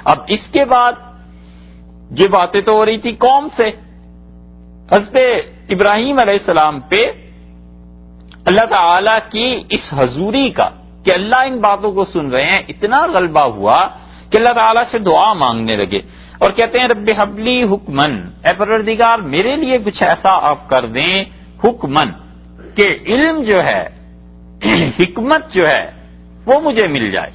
اب اس کے بعد یہ باتیں تو ہو رہی تھی قوم سے. حضرت ابراہیم علیہ السلام پہ اللہ تعالی کی اس حضوری کا کہ اللہ ان باتوں کو سن رہے ہیں اتنا غلبہ ہوا کہ اللہ تعالیٰ سے دعا مانگنے لگے اور کہتے ہیں رب حبلی حکمن، اے پروردگار میرے لیے کچھ ایسا آپ کر دیں حکمن کہ علم جو ہے حکمت جو ہے وہ مجھے مل جائے،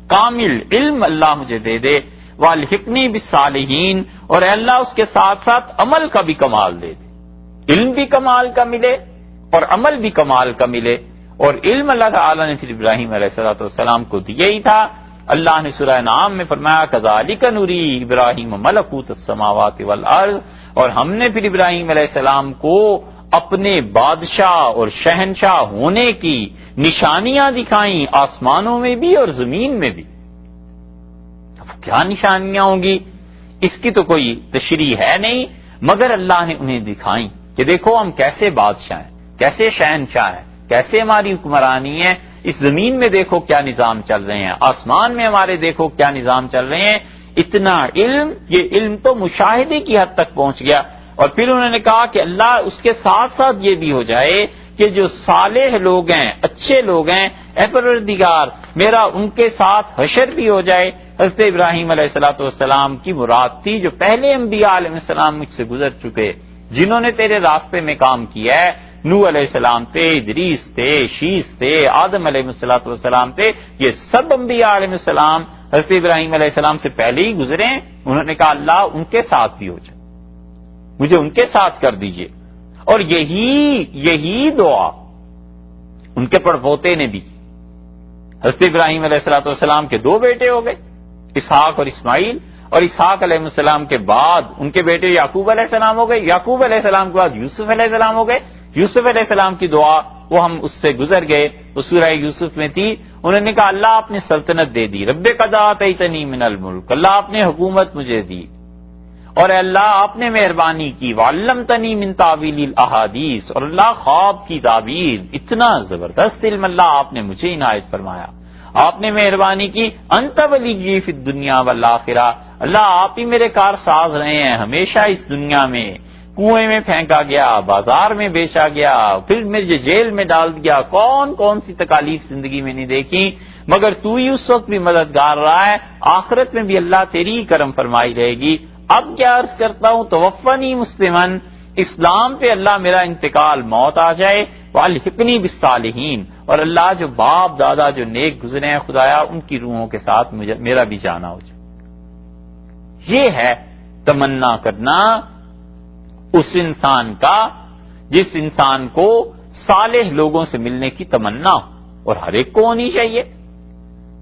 کامل علم اللہ مجھے دے دے، والحقنی بالصالحین، اور اے اللہ اس کے ساتھ ساتھ عمل کا بھی کمال دے دے، علم بھی کمال کا ملے اور عمل بھی کمال کا ملے. اور علم اللہ تعالیٰ نے پھر ابراہیم علیہ السلام کو دیا ہی تھا. اللہ نے سورہ نعام میں فرمایا کذالک نوری ابراہیم ملکوت السماوات والارض، اور ہم نے پھر ابراہیم علیہ السلام کو اپنے بادشاہ اور شہنشاہ ہونے کی نشانیاں دکھائیں، آسمانوں میں بھی اور زمین میں بھی. اب کیا نشانیاں ہوں گی اس کی تو کوئی تشریح ہے نہیں، مگر اللہ نے انہیں دکھائیں کہ دیکھو ہم کیسے بادشاہ ہیں، کیسے شہنشاہ ہیں، کیسے ہماری حکمرانی ہے، اس زمین میں دیکھو کیا نظام چل رہے ہیں، آسمان میں ہمارے دیکھو کیا نظام چل رہے ہیں. اتنا علم، یہ علم تو مشاہدے کی حد تک پہنچ گیا. اور پھر انہوں نے کہا کہ اللہ اس کے ساتھ ساتھ یہ بھی ہو جائے کہ جو صالح لوگ ہیں، اچھے لوگ ہیں، اے پروردگار میرا ان کے ساتھ حشر بھی ہو جائے. حضرت ابراہیم علیہ السلام کی مراد تھی جو پہلے انبیاء علیہ السلام مجھ سے گزر چکے، جنہوں نے تیرے راستے میں کام کیا ہے. نوح علیہ السلام تھے، ادریس تھے، شیس تھے، آدم علیہ السلام تھے، یہ سب انبیاء علیہ السلام حضرت ابراہیم علیہ السلام سے پہلے ہی گزرے ہیں. انہوں نے کہا اللہ ان کے ساتھ بھی ہو جائے، مجھے ان کے ساتھ کر دیجئے. اور یہی دعا ان کے پڑپوتے نے بھی. حضرت ابراہیم علیہ السلام کے دو بیٹے ہو گئے، اسحاق اور اسماعیل، اور اسحاق علیہ السلام کے بعد ان کے بیٹے یعقوب علیہ السلام ہو گئے، یعقوب علیہ السلام کے بعد یوسف علیہ السلام ہو گئے. یوسف علیہ السلام کی دعا وہ ہم اس سے گزر گئے، وہ سورہ یوسف میں تھی. انہوں نے کہا اللہ آپ نے سلطنت دے دی، رب قد آتیتنی من الملک، اللہ آپ نے حکومت مجھے دی، اور اللہ آپ نے مہربانی کی، وعلمتنی من تعویل الاحادیث، اور اللہ خواب کی تعبیر، اتنا زبردست علم اللہ آپ نے مجھے عنایت فرمایا، آپ نے مہربانی کی. انت ولی فی الدنیا والآخرہ، اللہ آپ ہی میرے کار ساز رہے ہیں ہمیشہ اس دنیا میں. کنویں میں پھینکا گیا، بازار میں بیچا گیا، پھر مجھے جیل میں ڈال دیا، کون سی تکالیف زندگی میں نہیں دیکھی، مگر تو ہی اس وقت بھی مددگار رہا ہے، آخرت میں بھی اللہ تیری ہی کرم فرمائی رہے گی. اب کیا عرض کرتا ہوں، توفنی مسلمن، اسلام پہ اللہ میرا انتقال موت آ جائے، والحقنی بالصالحین، اور اللہ جو باپ دادا جو نیک گزرے ہیں خدایا ان کی روحوں کے ساتھ میرا بھی جانا ہو جائے. یہ ہے تمنا کرنا اس انسان کا جس انسان کو صالح لوگوں سے ملنے کی تمنا ہو، اور ہر ایک کو ہونی چاہیے.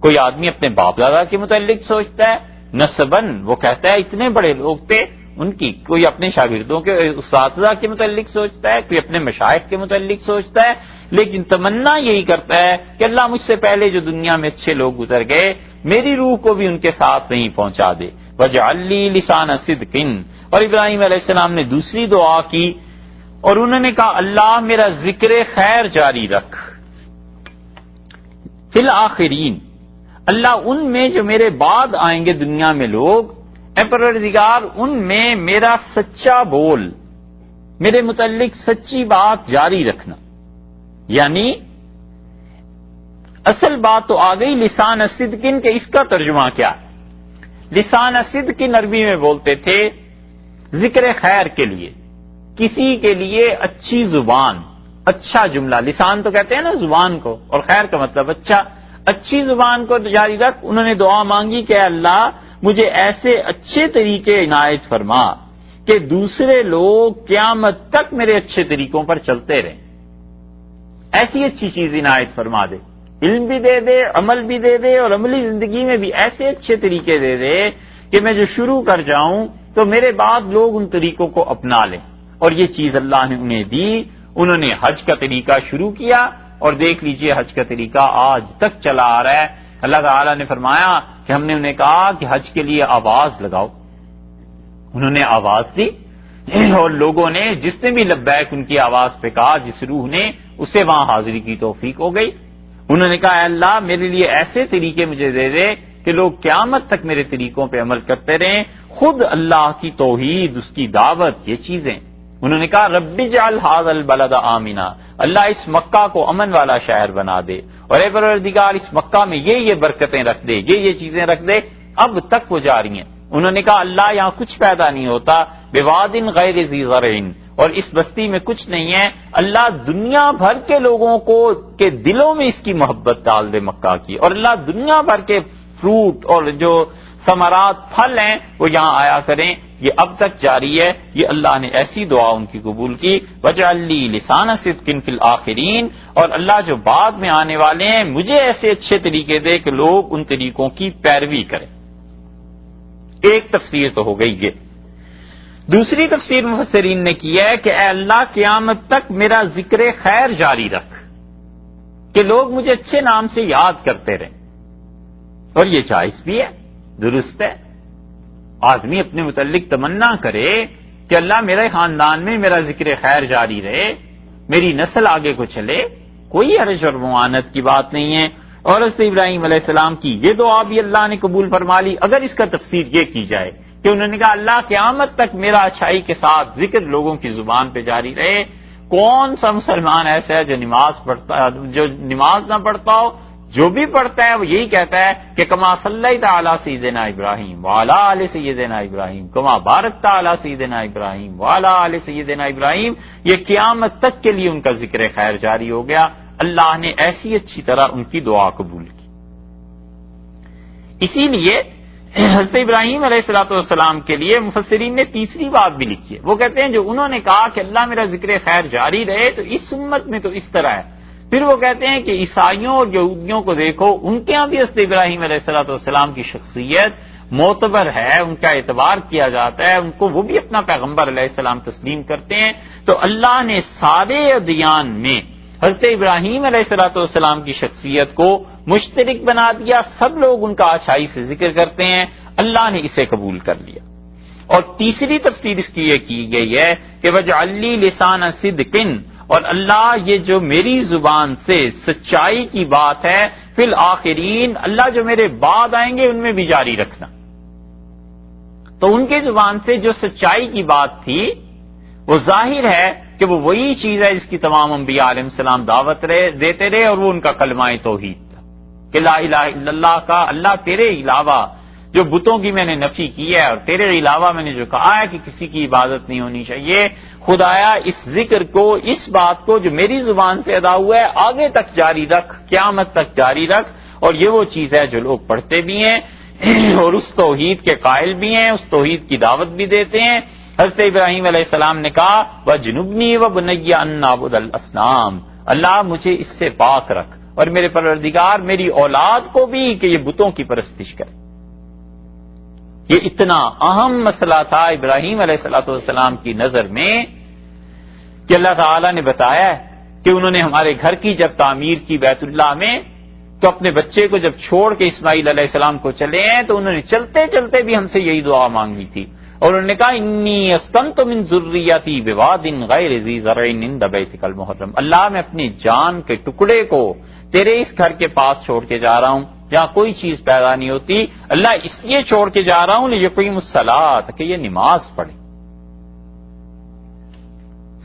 کوئی آدمی اپنے باپ دادا کے متعلق سوچتا ہے، نسبن وہ کہتا ہے اتنے بڑے لوگ تھے ان کی، کوئی اپنے شاگردوں کے اساتذہ کے متعلق سوچتا ہے، کوئی اپنے مشائخ کے متعلق سوچتا ہے، لیکن تمنا یہی کرتا ہے کہ اللہ مجھ سے پہلے جو دنیا میں اچھے لوگ گزر گئے میری روح کو بھی ان کے ساتھ نہیں پہنچا دے. وَاجْعَلْ لِي لِسَانَ صِدْقٍ، اور ابراہیم علیہ السلام نے دوسری دعا کی اور انہوں نے کہا اللہ میرا ذکر خیر جاری رکھ فی الآخرین، اللہ ان میں جو میرے بعد آئیں گے دنیا میں لوگ، اے پروردگار ان میں میرا سچا بول، میرے متعلق سچی بات جاری رکھنا. یعنی اصل بات تو آ گئی لسان صدقن کہ اس کا ترجمہ کیا ہے. لسان صدقن عربی میں بولتے تھے ذکر خیر کے لیے، کسی کے لیے اچھی زبان، اچھا جملہ. لسان تو کہتے ہیں نا زبان کو، اور خیر کا مطلب اچھی زبان کو جاری رکھ. انہوں نے دعا مانگی کہ اللہ مجھے ایسے اچھے طریقے عنایت فرما کہ دوسرے لوگ قیامت تک میرے اچھے طریقوں پر چلتے رہیں. ایسی اچھی چیز عنایت فرما دے، علم بھی دے دے، عمل بھی دے دے، اور عملی زندگی میں بھی ایسے اچھے طریقے دے دے کہ میں جو شروع کر جاؤں تو میرے بعد لوگ ان طریقوں کو اپنا لیں. اور یہ چیز اللہ نے انہیں دی. انہوں نے حج کا طریقہ شروع کیا اور دیکھ لیجئے حج کا طریقہ آج تک چلا آ رہا ہے. اللہ تعالیٰ نے فرمایا کہ ہم نے انہیں کہا کہ حج کے لیے آواز لگاؤ. انہوں نے آواز دی اور لوگوں نے جس نے بھی لبیک ان کی آواز پہ کہا، جس روح نے، اسے وہاں حاضری کی توفیق ہو گئی. انہوں نے کہا اے اللہ میرے لیے ایسے طریقے مجھے دے دے کہ لوگ قیامت تک میرے طریقوں پہ عمل کرتے رہیں، خود اللہ کی توحید، اس کی دعوت، یہ چیزیں. انہوں نے کہا رب اجعل ھذا البلد آمنا، اللہ اس مکہ کو امن والا شہر بنا دے، اور اے پروردگار اس مکہ میں یہ برکتیں رکھ دے، یہ چیزیں رکھ دے. اب تک وہ جاری ہیں. انہوں نے کہا اللہ یہاں کچھ پیدا نہیں ہوتا، بواد غیر ذی زرع، اور اس بستی میں کچھ نہیں ہے. اللہ دنیا بھر کے لوگوں کو کے دلوں میں اس کی محبت ڈال دے مکہ کی، اور اللہ دنیا بھر کے فروٹ اور جو ثمرات پھل ہیں وہ یہاں آیا کریں. یہ اب تک جاری ہے. یہ اللہ نے ایسی دعا ان کی قبول کی. وجعل لی لسان صدق فی الآخرین، اور اللہ جو بعد میں آنے والے ہیں مجھے ایسے اچھے طریقے دے کہ لوگ ان طریقوں کی پیروی کریں. ایک تفسیر تو ہو گئی یہ. دوسری تفسیر مفسرین نے کی ہے کہ اے اللہ قیامت تک میرا ذکر خیر جاری رکھ، کہ لوگ مجھے اچھے نام سے یاد کرتے رہیں. اور یہ جائز بھی ہے، درست ہے. آدمی اپنے متعلق تمنا کرے کہ اللہ میرے خاندان میں میرا ذکر خیر جاری رہے، میری نسل آگے کو چلے، کوئی حرج اور ممانعت کی بات نہیں ہے. اور حضرت ابراہیم علیہ السلام کی یہ دعا بھی اللہ نے قبول فرما لی. اگر اس کا تفسیر یہ کی جائے کہ انہوں نے کہا اللہ قیامت تک میرا اچھائی کے ساتھ ذکر لوگوں کی زبان پہ جاری رہے. کون سا مسلمان ایسا ہے جو نماز نہ پڑھتا ہو؟ جو بھی پڑھتا ہے وہ یہی کہتا ہے کہ کما صلیت علی سیدنا ابراہیم وعلی آل سیدنا ابراہیم کما بارکت علی سیدنا ابراہیم وعلی آل سیدنا ابراہیم. یہ قیامت تک کے لیے ان کا ذکر خیر جاری ہو گیا. اللہ نے ایسی اچھی طرح ان کی دعا قبول کی. اسی لیے حضرت ابراہیم علیہ السلام کے لیے مفسرین نے تیسری بات بھی لکھی ہے. وہ کہتے ہیں جو انہوں نے کہا کہ اللہ میرا ذکر خیر جاری رہے تو اس امت میں تو اس طرح ہے. پھر وہ کہتے ہیں کہ عیسائیوں اور یہودیوں کو دیکھو، ان کے ہاں بھی حضرت ابراہیم علیہ السلام کی شخصیت معتبر ہے، ان کا اعتبار کیا جاتا ہے، ان کو وہ بھی اپنا پیغمبر علیہ السلام تسلیم کرتے ہیں. تو اللہ نے سارے ادیان میں حضرت ابراہیم علیہ السلام کی شخصیت کو مشترک بنا دیا. سب لوگ ان کا اچھائی سے ذکر کرتے ہیں. اللہ نے اسے قبول کر لیا. اور تیسری تفسیر اس کی یہ کی گئی ہے کہ وجعل لی لسان صدق، اور اللہ یہ جو میری زبان سے سچائی کی بات ہے فی الآخرین، اللہ جو میرے بعد آئیں گے ان میں بھی جاری رکھنا. تو ان کی زبان سے جو سچائی کی بات تھی وہ ظاہر ہے کہ وہ وہی چیز ہے جس کی تمام انبیاء علیہ السلام دعوت دیتے رہے، اور وہ ان کا کلمہ توحید تھا کہ لا الہ الا اللہ کا. اللہ تیرے علاوہ جو بتوں کی میں نے نفی کی ہے، اور تیرے علاوہ میں نے جو کہا ہے کہ کسی کی عبادت نہیں ہونی چاہیے، خدایا اس ذکر کو، اس بات کو جو میری زبان سے ادا ہوا ہے آگے تک جاری رکھ، قیامت تک جاری رکھ. اور یہ وہ چیز ہے جو لوگ پڑھتے بھی ہیں اور اس توحید کے قائل بھی ہیں، اس توحید کی دعوت بھی دیتے ہیں. حضرت ابراہیم علیہ السلام نے کہا وَجْنُبْنِي وَبْنِيَّ أَن نَّعْبُدَ الْأَصْنَامَ، اللہ مجھے اس سے پاک رکھ، اور میرے پروردگار میری اولاد کو بھی کہ یہ بتوں کی پرستش کرے. یہ اتنا اہم مسئلہ تھا ابراہیم علیہ السلام کی نظر میں کہ اللہ تعالی نے بتایا کہ انہوں نے ہمارے گھر کی جب تعمیر کی بیت اللہ میں، تو اپنے بچے کو جب چھوڑ کے اسماعیل علیہ السلام کو چلے ہیں تو انہوں نے چلتے چلتے بھی ہم سے یہی دعا مانگی تھی. اور انہوں نے کہا انی اسکنت من ذریتی بواد غیر ذی زرع عند بیتک المحرم، اللہ میں اپنی جان کے ٹکڑے کو تیرے اس گھر کے پاس چھوڑ کے جا رہا ہوں جہاں کوئی چیز پیدا نہیں ہوتی. اللہ اس لیے چھوڑ کے جا رہا ہوں لیقیم الصلاۃ، کہ یہ نماز پڑھے.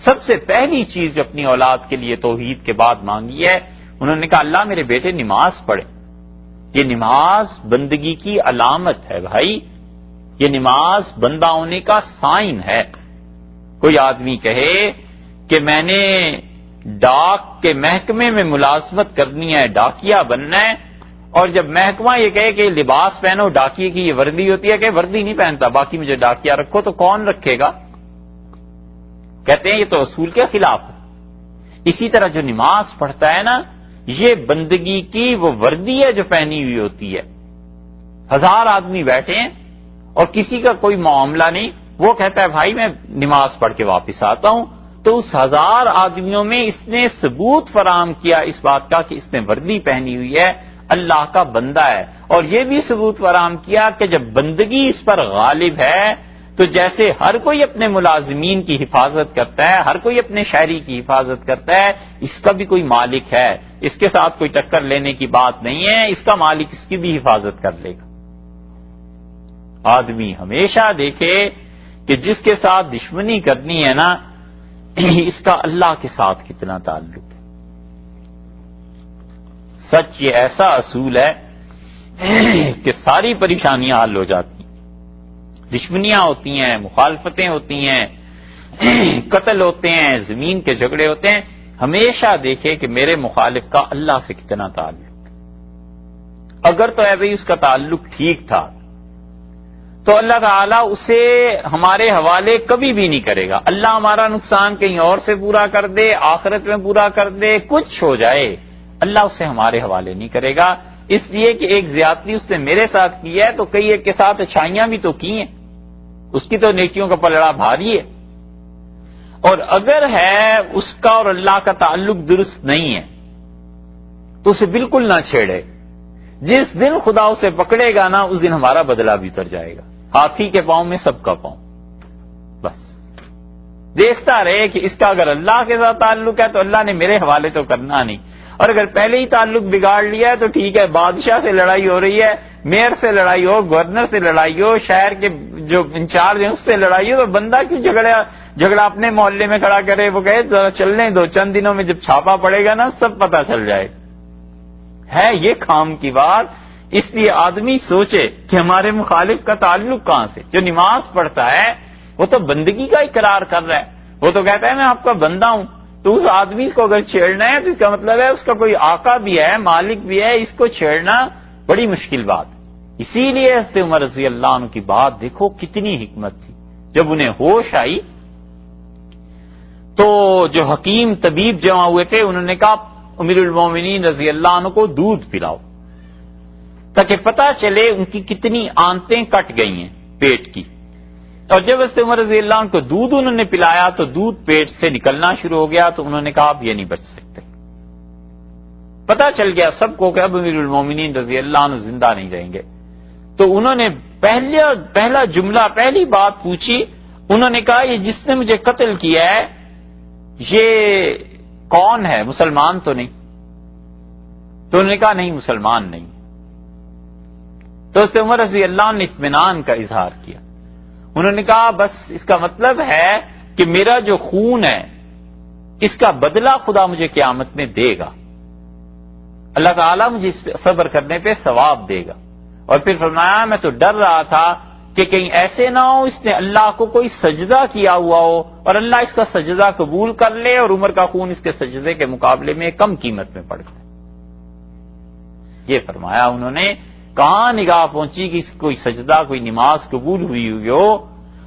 سب سے پہلی چیز جو اپنی اولاد کے لیے توحید کے بعد مانگی ہے، انہوں نے کہا اللہ میرے بیٹے نماز پڑھے. یہ نماز بندگی کی علامت ہے بھائی، یہ نماز بندہ ہونے کا سائن ہے. کوئی آدمی کہے کہ میں نے ڈاک کے محکمے میں ملازمت کرنی ہے، ڈاکیا بننا ہے، اور جب محکمہ یہ کہے کہ لباس پہنو، ڈاکیے کی یہ وردی ہوتی ہے، کہ وردی نہیں پہنتا باقی مجھے ڈاکیا رکھو، تو کون رکھے گا؟ کہتے ہیں یہ تو اصول کے خلاف ہے. اسی طرح جو نماز پڑھتا ہے نا، یہ بندگی کی وہ وردی ہے جو پہنی ہوئی ہوتی ہے. 1000 آدمی بیٹھے ہیں اور کسی کا کوئی معاملہ نہیں، وہ کہتا ہے بھائی میں نماز پڑھ کے واپس آتا ہوں، تو اس 1000 آدمیوں میں اس نے ثبوت فراہم کیا اس بات کا کہ اس نے وردی پہنی ہوئی ہے، اللہ کا بندہ ہے. اور یہ بھی ثبوت فراہم کیا کہ جب بندگی اس پر غالب ہے تو جیسے ہر کوئی اپنے ملازمین کی حفاظت کرتا ہے، ہر کوئی اپنے شہری کی حفاظت کرتا ہے، اس کا بھی کوئی مالک ہے، اس کے ساتھ کوئی ٹکر لینے کی بات نہیں ہے، اس کا مالک اس کی بھی حفاظت کر لے گا. آدمی ہمیشہ دیکھے کہ جس کے ساتھ دشمنی کرنی ہے نا، اس کا اللہ کے ساتھ کتنا تعلق ہے۔ سچ یہ ایسا اصول ہے کہ ساری پریشانیاں حل ہو جاتی ہیں، دشمنیاں ہوتی ہیں، مخالفتیں ہوتی ہیں، قتل ہوتے ہیں، زمین کے جھگڑے ہوتے ہیں، ہمیشہ دیکھے کہ میرے مخالف کا اللہ سے کتنا تعلق۔ اگر تو ہے بھئی اس کا تعلق ٹھیک تھا تو اللہ تعالیٰ اسے ہمارے حوالے کبھی بھی نہیں کرے گا۔ اللہ ہمارا نقصان کہیں اور سے پورا کر دے، آخرت میں پورا کر دے، کچھ ہو جائے، اللہ اسے ہمارے حوالے نہیں کرے گا، اس لیے کہ ایک زیادتی اس نے میرے ساتھ کی ہے تو کئی ایک کے ساتھ اچھائیاں بھی تو کی ہیں، اس کی تو نیکیوں کا پلڑا بھاری ہے۔ اور اگر ہے اس کا اور اللہ کا تعلق درست نہیں ہے تو اسے بالکل نہ چھیڑے، جس دن خدا اسے پکڑے گا نا اس دن ہمارا بدلہ بھی اتر جائے گا، ہاتھی کے پاؤں میں سب کا پاؤں۔ بس دیکھتا رہے کہ اس کا اگر اللہ کے ساتھ تعلق ہے تو اللہ نے میرے حوالے تو کرنا نہیں، اور اگر پہلے ہی تعلق بگاڑ لیا ہے تو ٹھیک ہے، بادشاہ سے لڑائی ہو رہی ہے، میئر سے لڑائی ہو، گورنر سے لڑائی ہو، شہر کے جو انچارج ہیں اس سے لڑائی ہو، تو بندہ کیوں جھگڑا اپنے محلے میں کھڑا کرے، وہ کہے ذرا چلنے دو، چند دنوں میں جب چھاپا پڑے گا نا سب پتہ چل جائے ہے یہ کام کی بات۔ اس لیے آدمی سوچے کہ ہمارے مخالف کا تعلق کہاں سے؟ جو نماز پڑھتا ہے وہ تو بندگی کا اقرار کر رہا ہے، وہ تو کہتا ہے میں آپ کا بندہ ہوں، تو اس آدمی کو اگر چھیڑنا ہے تو اس کا مطلب ہے اس کا کوئی آقا بھی ہے، مالک بھی ہے، اس کو چھیڑنا بڑی مشکل بات ہے۔ اسی لیے حضرت عمر رضی اللہ عنہ کی بات دیکھو کتنی حکمت تھی، جب انہیں ہوش آئی تو جو حکیم طبیب جمع ہوئے تھے انہوں نے کہا امیر المومنین رضی اللہ عنہ کو دودھ پلاؤ تاکہ پتہ چلے ان کی کتنی آنتیں کٹ گئی ہیں پیٹ کی۔ اور جب حضرت عمر رضی اللہ عنہ کو دودھ انہوں نے پلایا تو دودھ پیٹ سے نکلنا شروع ہو گیا، تو انہوں نے کہا اب یہ نہیں بچ سکتے۔ پتہ چل گیا سب کو کہ اب امیر المومنین رضی اللہ عنہ زندہ نہیں رہیں گے، تو انہوں نے پہلا جملہ، پہلی بات پوچھی، انہوں نے کہا یہ جس نے مجھے قتل کیا ہے یہ کون ہے؟ مسلمان تو نہیں؟ تو انہوں نے کہا نہیں مسلمان نہیں۔ تو حضرت عمر رضی اللہ عنہ نے اطمینان کا اظہار کیا، انہوں نے کہا بس اس کا مطلب ہے کہ میرا جو خون ہے اس کا بدلہ خدا مجھے قیامت میں دے گا، اللہ تعالیٰ مجھے اس پہ صبر کرنے پہ ثواب دے گا۔ اور پھر فرمایا میں تو ڈر رہا تھا کہ کہیں ایسے نہ ہو اس نے اللہ کو کوئی سجدہ کیا ہوا ہو اور اللہ اس کا سجدہ قبول کر لے اور عمر کا خون اس کے سجدے کے مقابلے میں کم قیمت میں پڑ جائے۔ یہ فرمایا انہوں نے، کہاں نگاہ پہنچی کہ اس کوئی سجدہ، کوئی نماز قبول ہوئی ہو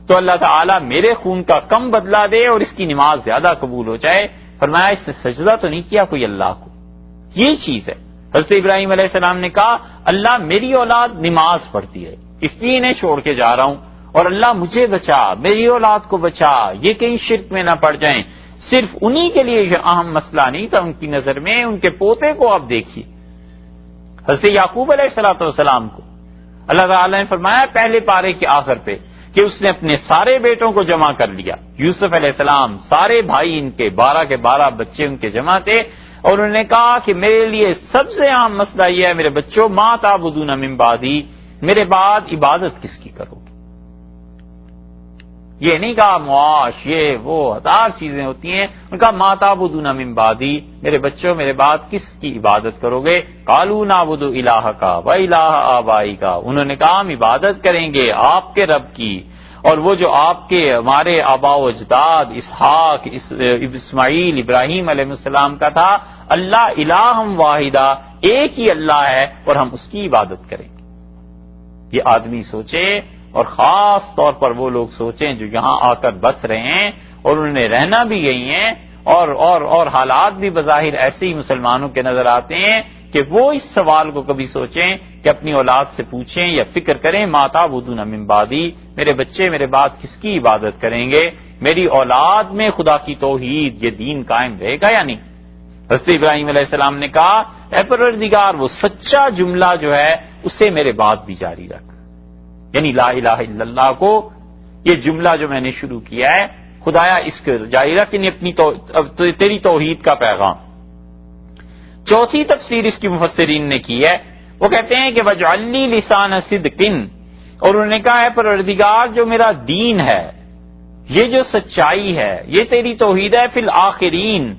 تو اللہ تعالیٰ میرے خون کا کم بدلہ دے اور اس کی نماز زیادہ قبول ہو جائے۔ فرمایا اس نے سجدہ تو نہیں کیا کوئی اللہ کو، یہ چیز ہے۔ حضرت ابراہیم علیہ السلام نے کہا اللہ میری اولاد نماز پڑھتی ہے اس لیے انہیں چھوڑ کے جا رہا ہوں، اور اللہ مجھے بچا، میری اولاد کو بچا، یہ کہیں شرک میں نہ پڑ جائیں۔ صرف انہی کے لیے یہ اہم مسئلہ نہیں تھا ان کی نظر میں، ان کے پوتے کو آپ دیکھیے حضرت یعقوب علیہ السلام کو اللہ تعالیٰ نے فرمایا پہلے پارے کے آخر پہ کہ اس نے اپنے سارے بیٹوں کو جمع کر لیا، یوسف علیہ السلام، سارے بھائی ان کے 12 کے 12 بچے ان کے جمع تھے، اور انہوں نے کہا کہ میرے لیے سب سے اہم مسئلہ یہ ہے میرے بچوں ما تعبدون من بعدی، میرے بعد عبادت کس کی کرو گے؟ یہ نہیں کہا معاش، یہ وہ ہزار چیزیں ہوتی ہیں، ان کا ما تعبدون من بعدی، میرے بچوں میرے بعد کس کی عبادت کرو گے؟ قالوا نعبد الہک و الہ آبائک، انہوں نے کہا ہم عبادت کریں گے آپ کے رب کی اور وہ جو آپ کے ہمارے آباء و اجداد اسحاق، اسماعیل، ابراہیم علیہ السلام کا تھا، اللہ الہ واحدہ، ایک ہی اللہ ہے اور ہم اس کی عبادت کریں گے۔ یہ آدمی سوچے، اور خاص طور پر وہ لوگ سوچیں جو یہاں آ کر بس رہے ہیں اور انہوں نے رہنا بھی گئی ہیں، اور حالات بھی بظاہر ایسے ہی مسلمانوں کے نظر آتے ہیں کہ وہ اس سوال کو کبھی سوچیں کہ اپنی اولاد سے پوچھیں یا فکر کریں ما تعبدون من بعدی، میرے بچے میرے بعد کس کی عبادت کریں گے؟ میری اولاد میں خدا کی توحید، یہ دین قائم رہے گا یا نہیں؟ حضرت ابراہیم علیہ السلام نے کہا اے پروردگار وہ سچا جملہ جو ہے اسے میرے بعد بھی جاری رکھ، یعنی لا الہ الا اللہ کو، یہ جملہ جو میں نے شروع کیا ہے خدایا اس کو جاری رکھ، یعنی اپنی تیری توحید کا پیغام۔ چوتھی تفسیر اس کی مفسرین نے کی ہے، وہ کہتے ہیں کہ وجعل لی لسان صدق، اور انہوں نے کہا ہے پروردگار جو میرا دین ہے، یہ جو سچائی ہے، یہ تیری توحید ہے، فی الآخرین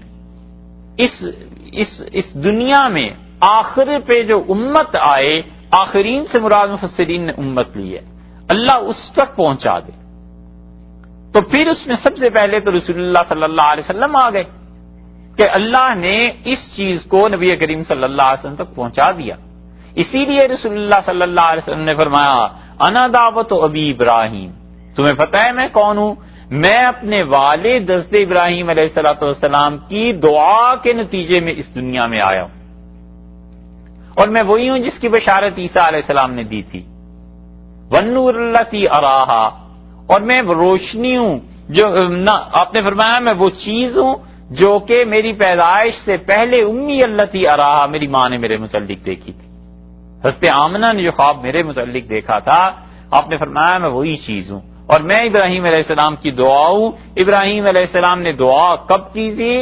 اس دنیا میں آخر پہ جو امت آئے، آخرین سے مراد مفسرین نے امت لی ہے، اللہ اس تک پہنچا دے۔ تو پھر اس میں سب سے پہلے تو رسول اللہ صلی اللہ علیہ وسلم آ گئے کہ اللہ نے اس چیز کو نبی کریم صلی اللہ علیہ وسلم تک پہنچا دیا۔ اسی لیے رسول اللہ صلی اللہ علیہ وسلم نے فرمایا انا دعوت ابی ابراہیم، تمہیں پتہ ہے میں کون ہوں؟ میں اپنے والد حضرت ابراہیم علیہ الصلوۃ والسلام کی دعا کے نتیجے میں اس دنیا میں آیا ہوں، اور میں وہی ہوں جس کی بشارت عیسیٰ علیہ السلام نے دی تھی، والنور اللتی اراہا، اور میں روشنی ہوں جو آپ نے فرمایا میں وہ چیز ہوں جو کہ میری پیدائش سے پہلے امی اللتی اراہا، میری ماں نے میرے متعلق دیکھی تھی۔ حضرت آمنہ نے جو خواب میرے متعلق دیکھا تھا، آپ نے فرمایا میں وہی چیز ہوں، اور میں ابراہیم علیہ السلام کی دعا ہوں۔ ابراہیم علیہ السلام نے دعا کب کی تھی؟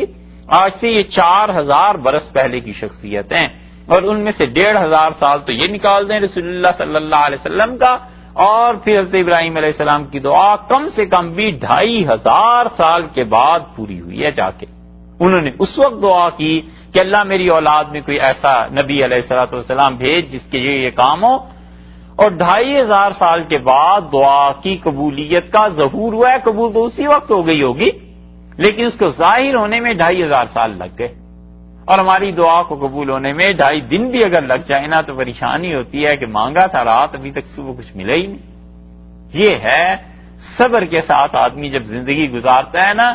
آج سے یہ 4000 برس پہلے کی شخصیت ہیں، اور ان میں سے 1500 سال تو یہ نکال دیں رسول اللہ صلی اللہ علیہ وسلم کا، اور پھر حضرت ابراہیم علیہ السلام کی دعا کم سے کم بھی 2500 سال کے بعد پوری ہوئی ہے جا کے۔ انہوں نے اس وقت دعا کی کہ اللہ میری اولاد میں کوئی ایسا نبی علیہ الصلوۃ والسلام بھیج جس کے یہ کام ہو، اور 2500 سال کے بعد دعا کی قبولیت کا ظہور ہوا ہے۔ قبول تو اسی وقت ہو گئی ہوگی، لیکن اس کو ظاہر ہونے میں 2500 سال لگ گئے، اور ہماری دعا کو قبول ہونے میں 2.5 دن بھی اگر لگ جائے نا تو پریشانی ہوتی ہے کہ مانگا تھا رات، ابھی تک صبح کچھ ملا ہی نہیں۔ یہ ہے صبر کے ساتھ آدمی جب زندگی گزارتا ہے نا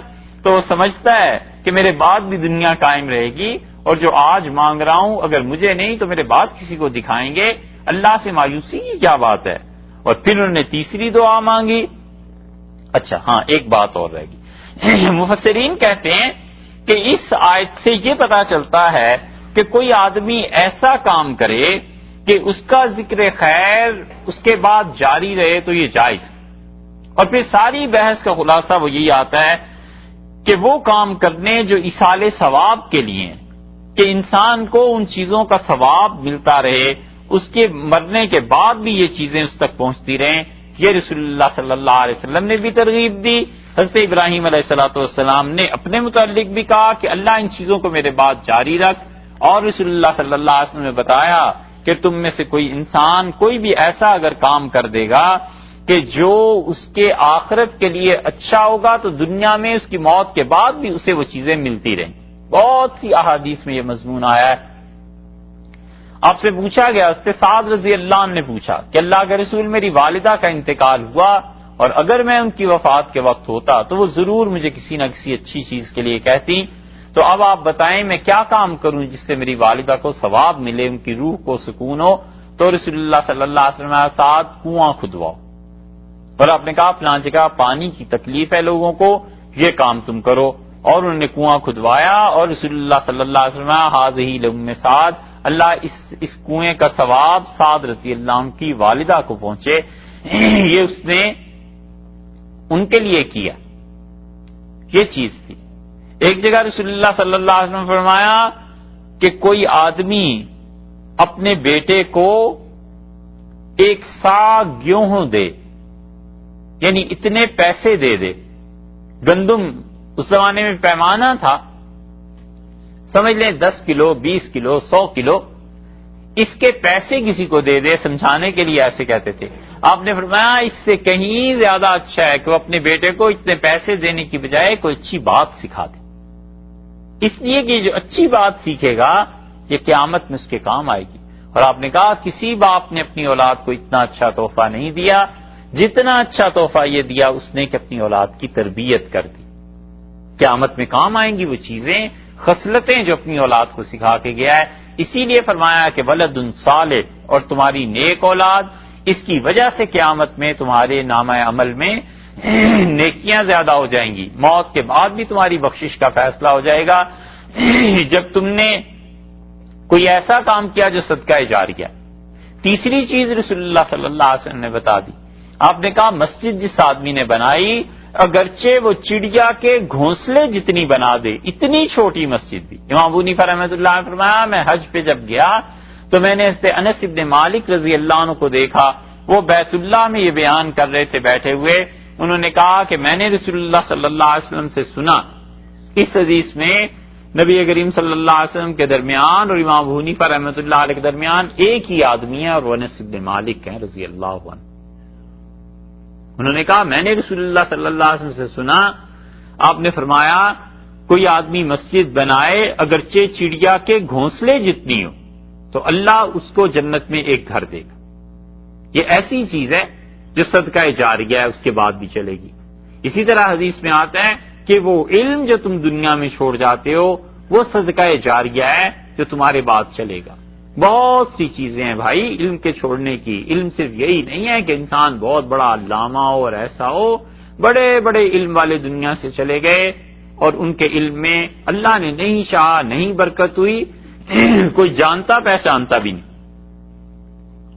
تو وہ سمجھتا ہے کہ میرے بعد بھی دنیا قائم رہے گی، اور جو آج مانگ رہا ہوں اگر مجھے نہیں تو میرے بعد کسی کو دکھائیں گے، اللہ سے مایوسی کی کیا بات ہے۔ اور پھر انہوں نے تیسری دعا مانگی۔ اچھا ہاں، ایک بات اور رہ گئی۔ مفسرین کہتے ہیں کہ اس آیت سے یہ پتا چلتا ہے کہ کوئی آدمی ایسا کام کرے کہ اس کا ذکر خیر اس کے بعد جاری رہے تو یہ جائز، اور پھر ساری بحث کا خلاصہ وہ یہی آتا ہے کہ وہ کام کرنے جو ایصال ثواب کے لیے ہیں، کہ انسان کو ان چیزوں کا ثواب ملتا رہے، اس کے مرنے کے بعد بھی یہ چیزیں اس تک پہنچتی رہیں، یہ رسول اللہ صلی اللہ علیہ وسلم نے بھی ترغیب دی۔ حضرت ابراہیم علیہ الصلوۃ والسلام نے اپنے متعلق بھی کہا کہ اللہ ان چیزوں کو میرے بعد جاری رکھ، اور رسول اللہ صلی اللہ علیہ وسلم نے بتایا کہ تم میں سے کوئی انسان کوئی بھی ایسا اگر کام کر دے گا کہ جو اس کے آخرت کے لیے اچھا ہوگا تو دنیا میں اس کی موت کے بعد بھی اسے وہ چیزیں ملتی رہیں۔ بہت سی احادیث میں یہ مضمون آیا ہے۔ آپ سے پوچھا گیا، حضرت سعد رضی اللہ عنہ نے پوچھا کہ اللہ کے رسول میری والدہ کا انتقال ہوا، اور اگر میں ان کی وفات کے وقت ہوتا تو وہ ضرور مجھے کسی نہ کسی اچھی چیز کے لیے کہتی، تو اب آپ بتائیں میں کیا کام کروں جس سے میری والدہ کو ثواب ملے، ان کی روح کو سکون ہو؟ تو رسول اللہ صلی اللہ علیہ وسلم کے ساتھ کنواں کھدواؤ، اور آپ نے کہا فلاں جگہ پانی کی تکلیف ہے لوگوں کو، یہ کام تم کرو، اور انہوں نے کنواں کھدوایا، اور رسول اللہ صلی اللہ علیہ وسلم ہذہ لام سعد، اللہ اس کنویں کا ثواب سعد رضی اللہ عنہ کی والدہ کو پہنچے، یہ اس نے ان کے لیے کیا، یہ چیز تھی۔ ایک جگہ رسول اللہ صلی اللہ علیہ وسلم نے فرمایا کہ کوئی آدمی اپنے بیٹے کو 1 سا گیہوں دے، یعنی اتنے پیسے دے دے، گندم اس زمانے میں پیمانہ تھا، سمجھ لیں 10 کلو 20 کلو 100 کلو، اس کے پیسے کسی کو دے دے، سمجھانے کے لیے ایسے کہتے تھے۔ آپ نے فرمایا اس سے کہیں زیادہ اچھا ہے کہ وہ اپنے بیٹے کو اتنے پیسے دینے کی بجائے کوئی اچھی بات سکھا دے، اس لیے کہ جو اچھی بات سیکھے گا یہ قیامت میں اس کے کام آئے گی۔ اور آپ نے کہا کسی باپ نے اپنی اولاد کو اتنا اچھا تحفہ نہیں دیا جتنا اچھا تحفہ یہ دیا اس نے کہ اپنی اولاد کی تربیت کر دی، قیامت میں کام آئیں گی وہ چیزیں، خصلتیں جو اپنی اولاد کو سکھا کے گیا ہے۔ اسی لیے فرمایا کہ ولد صالح، اور تمہاری نیک اولاد، اس کی وجہ سے قیامت میں تمہارے نامہ عمل میں نیکیاں زیادہ ہو جائیں گی، موت کے بعد بھی تمہاری بخشش کا فیصلہ ہو جائے گا جب تم نے کوئی ایسا کام کیا جو صدقہ جاریہ۔ تیسری چیز رسول اللہ صلی اللہ علیہ وسلم نے بتا دی، آپ نے کہا مسجد جس آدمی نے بنائی اگرچہ وہ چڑیا کے گھونسلے جتنی بنا دے، اتنی چھوٹی مسجد بھی۔ امام ابو حنیفہ رحمۃ اللہ نے فرمایا میں حج پہ جب گیا تو میں نے حضرت انس ابن مالک رضی اللہ عنہ کو دیکھا، وہ بیت اللہ میں یہ بیان کر رہے تھے بیٹھے ہوئے. انہوں نے کہا کہ میں نے رسول اللہ صلی اللہ علیہ وسلم سے سنا اس حدیث میں نبی کریم صلی اللہ علیہ وسلم کے درمیان اور امام ابو حنیفہ رحمۃ اللہ علیہ کے درمیان ایک ہی آدمی ہے اور وہ انس بن مالک ہیں رضی اللہ عنہ. انہوں نے کہا میں نے رسول اللہ صلی اللہ علیہ وسلم سے سنا آپ نے فرمایا کوئی آدمی مسجد بنائے اگرچہ چڑیا کے گھونسلے جتنی ہو تو اللہ اس کو جنت میں ایک گھر دے گا. یہ ایسی چیز ہے جو صدقہ جاریہ ہے اس کے بعد بھی چلے گی. اسی طرح حدیث میں آتا ہے کہ وہ علم جو تم دنیا میں چھوڑ جاتے ہو وہ صدقہ جاریہ ہے جو تمہارے بعد چلے گا. بہت سی چیزیں ہیں بھائی علم کے چھوڑنے کی. علم صرف یہی نہیں ہے کہ انسان بہت بڑا علامہ ہو اور ایسا ہو. بڑے بڑے علم والے دنیا سے چلے گئے اور ان کے علم میں اللہ نے نہیں چاہا, نہیں برکت ہوئی, کوئی جانتا پہچانتا بھی نہیں.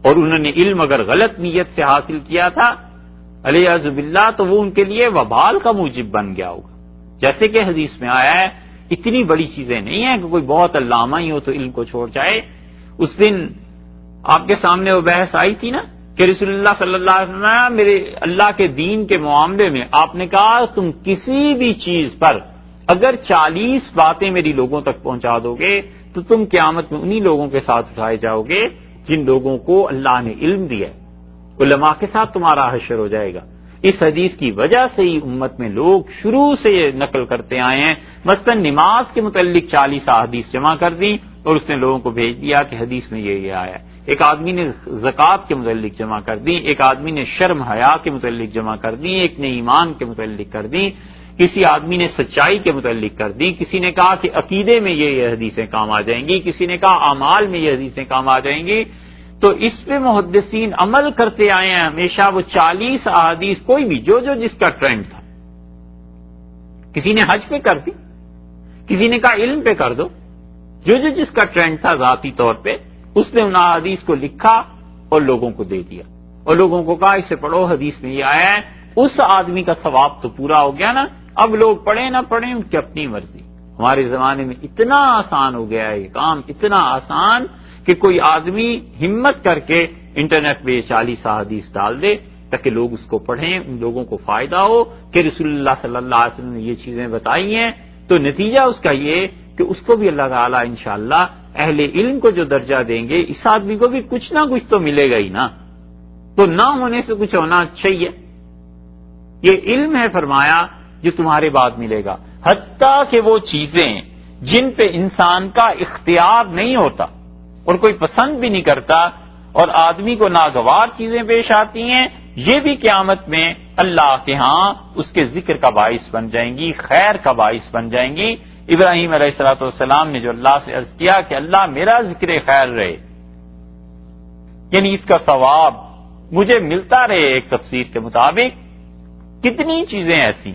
اور انہوں نے علم اگر غلط نیت سے حاصل کیا تھا علیہ باللہ تو وہ ان کے لیے وبال کا موجب بن گیا ہوگا. جیسے کہ حدیث میں آیا ہے اتنی بڑی چیزیں نہیں ہیں کہ کوئی بہت علامہ ہی ہو تو علم کو چھوڑ جائے. اس دن آپ کے سامنے وہ بحث آئی تھی نا کہ رسول اللہ صلی اللہ علیہ وسلم میرے اللہ کے دین کے معاملے میں آپ نے کہا تم کسی بھی چیز پر اگر 40 باتیں میری لوگوں تک پہنچا دو گے تو تم قیامت میں انہی لوگوں کے ساتھ اٹھائے جاؤ گے جن لوگوں کو اللہ نے علم دیا ہے. علماء کے ساتھ تمہارا حشر ہو جائے گا. اس حدیث کی وجہ سے ہی امت میں لوگ شروع سے یہ نقل کرتے آئے ہیں. مثلا نماز کے متعلق 40 احادیث جمع کر دیں اور اس نے لوگوں کو بھیج دیا کہ حدیث میں یہ آیا ہے. ایک آدمی نے زکوٰۃ کے متعلق جمع کر دی, ایک آدمی نے شرم حیا کے متعلق جمع کر دی, ایک نے ایمان کے متعلق کر دی, کسی آدمی نے سچائی کے متعلق کر دی, کسی نے کہا کہ عقیدے میں یہ حدیثیں کام آ جائیں گی, کسی نے کہا اعمال میں یہ حدیثیں کام آ جائیں گی. تو اس پہ محدثین عمل کرتے آئے ہیں ہمیشہ. وہ 40 احادیث کوئی بھی جو جس کا ٹرینڈ تھا, کسی نے حج پہ کر دی, کسی نے کہا علم پہ کر دو, جو جس کا ٹرینڈ تھا ذاتی طور پہ اس نے ان احادیث کو لکھا اور لوگوں کو دے دیا اور لوگوں کو کہا اسے پڑھو حدیث میں یہ آیا ہے. اس آدمی کا ثواب تو پورا ہو گیا نا. اب لوگ پڑھیں نہ پڑھیں ان کی اپنی مرضی. ہمارے زمانے میں اتنا آسان ہو گیا ہے یہ کام, اتنا آسان کہ کوئی آدمی ہمت کر کے انٹرنیٹ پہ 40 احادیث ڈال دے تاکہ لوگ اس کو پڑھیں, ان لوگوں کو فائدہ ہو کہ رسول اللہ صلی اللہ علیہ وسلم نے یہ چیزیں بتائی ہیں. تو نتیجہ اس کا یہ کہ اس کو بھی اللہ تعالیٰ انشاءاللہ اہل علم کو جو درجہ دیں گے اس آدمی کو بھی کچھ نہ کچھ تو ملے گا ہی نا. تو نہ ہونے سے کچھ ہونا اچھا ہی ہے. یہ علم ہے فرمایا جو تمہارے بعد ملے گا. حتیٰ کہ وہ چیزیں جن پہ انسان کا اختیار نہیں ہوتا اور کوئی پسند بھی نہیں کرتا اور آدمی کو ناگوار چیزیں پیش آتی ہیں, یہ بھی قیامت میں اللہ کے ہاں اس کے ذکر کا باعث بن جائیں گی, خیر کا باعث بن جائیں گی. ابراہیم علیہ الصلوۃ والسلام نے جو اللہ سے عرض کیا کہ اللہ میرا ذکر خیر رہے, یعنی اس کا ثواب مجھے ملتا رہے. ایک تفسیر کے مطابق کتنی چیزیں ایسی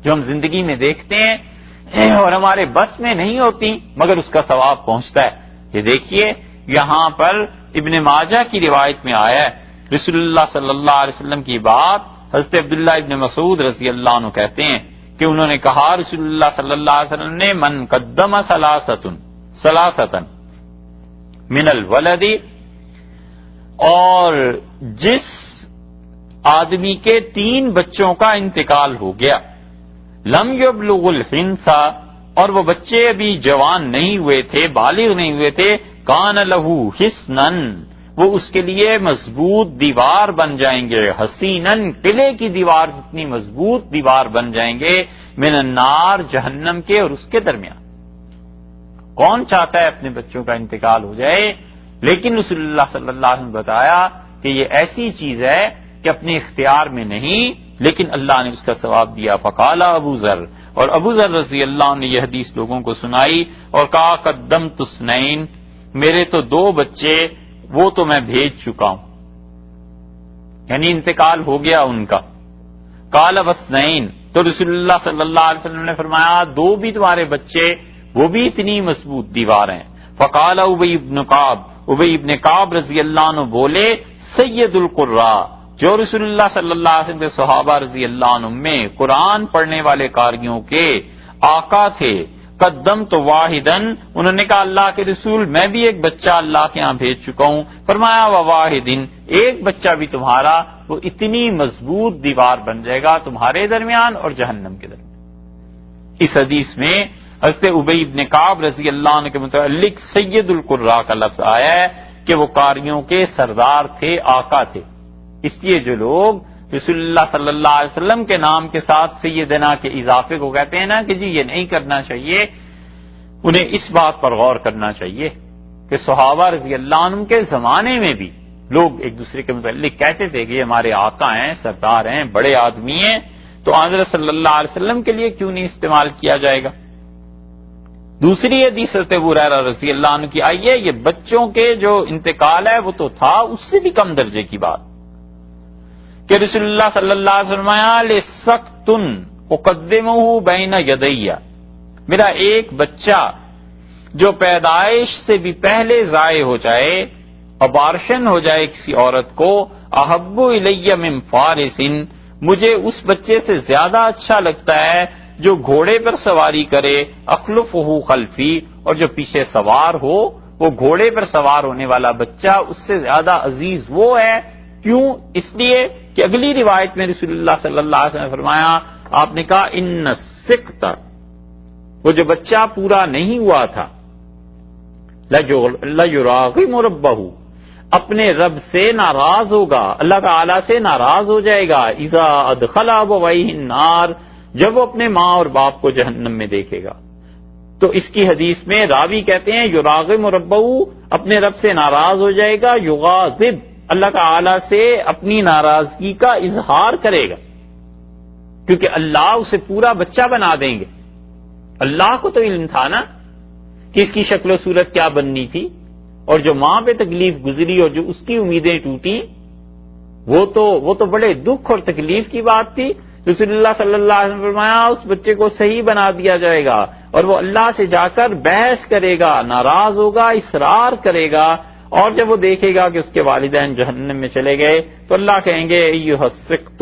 جو ہم زندگی میں دیکھتے ہیں اور ہمارے بس میں نہیں ہوتی مگر اس کا ثواب پہنچتا ہے. یہ دیکھیے یہاں پر ابن ماجہ کی روایت میں آیا ہے رسول اللہ صلی اللہ علیہ وسلم کی بات حضرت عبداللہ ابن مسعود رضی اللہ عنہ کہتے ہیں کہ انہوں نے کہا رسول اللہ صلی اللہ علیہ وسلم نے من قدم ثلاثۃ من الولد, اور جس آدمی کے 3 بچوں کا انتقال ہو گیا, لم یبلغ الحنث, اور وہ بچے ابھی جوان نہیں ہوئے تھے, بالغ نہیں ہوئے تھے, کان لہو حصنن, وہ اس کے لیے مضبوط دیوار بن جائیں گے, حسینن, قلعے کی دیوار جتنی مضبوط دیوار بن جائیں گے, من النار, جہنم کے اور اس کے درمیان. کون چاہتا ہے اپنے بچوں کا انتقال ہو جائے؟ لیکن رسول اللہ صلی اللہ علیہ وسلم نے بتایا کہ یہ ایسی چیز ہے کہ اپنے اختیار میں نہیں لیکن اللہ نے اس کا ثواب دیا. فقال ابو ذر, اور ابو ذر رضی اللہ عنہ نے یہ حدیث لوگوں کو سنائی اور کہا قدمت اثنین, میرے تو 2 بچے وہ تو میں بھیج چکا ہوں, یعنی انتقال ہو گیا ان کا. قال واثنین, تو رسول اللہ صلی اللہ علیہ وسلم نے فرمایا 2 بھی تمہارے بچے وہ بھی اتنی مضبوط دیوار ہیں. فقال ابی ابن کعب رضی اللہ عنہ بولے سید القراء, جو رسول اللہ صلی اللہ علیہ وسلم کے صحابہ رضی اللہ عنہ میں قرآن پڑھنے والے قاریوں کے آقا تھے, قدمت واحدن، انہوں نے کہا اللہ کے رسول میں بھی ایک بچہ اللہ کے ہاں بھیج چکا ہوں. فرمایا وواحدن، ایک بچہ بھی تمہارا وہ اتنی مضبوط دیوار بن جائے گا تمہارے درمیان اور جہنم کے درمیان. اس حدیث میں حضرت ابی بن کعب رضی اللہ عنہ کے متعلق سید القراء کا لفظ آیا ہے کہ وہ قاریوں کے سردار تھے، آقا تھے. اس لیے جو لوگ رسول اللہ صلی اللہ علیہ وسلم کے نام کے ساتھ سیدنا کے اضافے کو کہتے ہیں نا کہ جی یہ نہیں کرنا چاہیے، انہیں اس بات پر غور کرنا چاہیے کہ صحابہ رضی اللہ عنہ کے زمانے میں بھی لوگ ایک دوسرے کے متعلق کہتے تھے کہ یہ ہمارے آقا ہیں، سردار ہیں، بڑے آدمی ہیں، تو حضرت صلی اللہ علیہ وسلم کے لیے کیوں نہیں استعمال کیا جائے گا. دوسری حدیث حضرت ابو ہریرہ رضی اللہ عنہ کی آئی ہے، یہ بچوں کے جو انتقال ہے وہ تو تھا، اس سے بھی کم درجے کی بات کہ رسول اللہ صلی اللہ علیہ وسلم لسقطن اقدمہ بین یدیہ، میرا ایک بچہ جو پیدائش سے بھی پہلے ضائع ہو جائے، ابارشن ہو جائے کسی عورت کو، احب الیہ من فارس، مجھے اس بچے سے زیادہ اچھا لگتا ہے جو گھوڑے پر سواری کرے، اخلفہ خلفی، اور جو پیچھے سوار ہو، وہ گھوڑے پر سوار ہونے والا بچہ اس سے زیادہ عزیز وہ ہے. کیوں؟ اس لیے کہ اگلی روایت میں رسول اللہ صلی اللہ علیہ وسلم نے فرمایا، آپ نے کہا ان السقط، وہ جو بچہ پورا نہیں ہوا تھا، لیراغم ربہ، اپنے رب سے ناراض ہوگا، اللہ تعالی سے ناراض ہو جائے گا، اذا ادخل ابویہ النار، جب وہ اپنے ماں اور باپ کو جہنم میں دیکھے گا. تو اس کی حدیث میں راوی کہتے ہیں یراغم ربہ، اپنے رب سے ناراض ہو جائے گا، یغاضب، اللہ تعالی سے اپنی ناراضگی کا اظہار کرے گا، کیونکہ اللہ اسے پورا بچہ بنا دیں گے. اللہ کو تو علم تھا نا کہ اس کی شکل و صورت کیا بننی تھی، اور جو ماں پہ تکلیف گزری اور جو اس کی امیدیں ٹوٹی، وہ تو بڑے دکھ اور تکلیف کی بات تھی. رسول اللہ صلی اللہ علیہ وسلم نے فرمایا اس بچے کو صحیح بنا دیا جائے گا، اور وہ اللہ سے جا کر بحث کرے گا، ناراض ہوگا، اصرار کرے گا، اور جب وہ دیکھے گا کہ اس کے والدین جہنم میں چلے گئے تو اللہ کہیں گے ایھا السقط،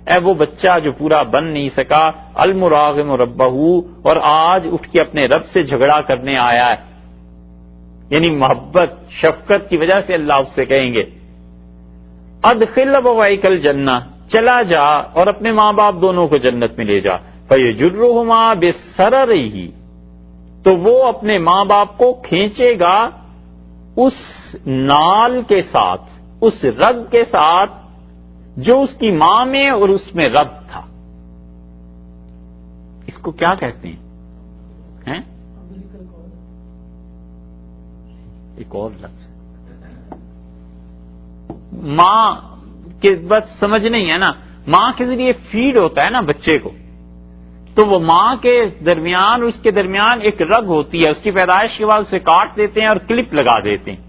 اے وہ بچہ جو پورا بن نہیں سکا، المراغم ربہ، اور آج اٹھ کے اپنے رب سے جھگڑا کرنے آیا ہے. یعنی محبت شفقت کی وجہ سے اللہ اس سے کہیں گے ادخل ابویک الجنہ، چلا جا اور اپنے ماں باپ دونوں کو جنت میں لے جا. فیجرہما بسررہ، تو وہ اپنے ماں باپ کو کھینچے گا اس نال کے ساتھ، اس رگ کے ساتھ جو اس کی ماں میں اور اس میں رب تھا. اس کو کیا کہتے ہیں؟ ایک اور لفظ ماں کے بس سمجھ نہیں ہے نا، ماں کے ذریعے فیڈ ہوتا ہے نا بچے کو، تو وہ ماں کے درمیان اور اس کے درمیان ایک رگ ہوتی ہے، اس کی پیدائش کے بعد اسے کاٹ دیتے ہیں اور کلپ لگا دیتے ہیں.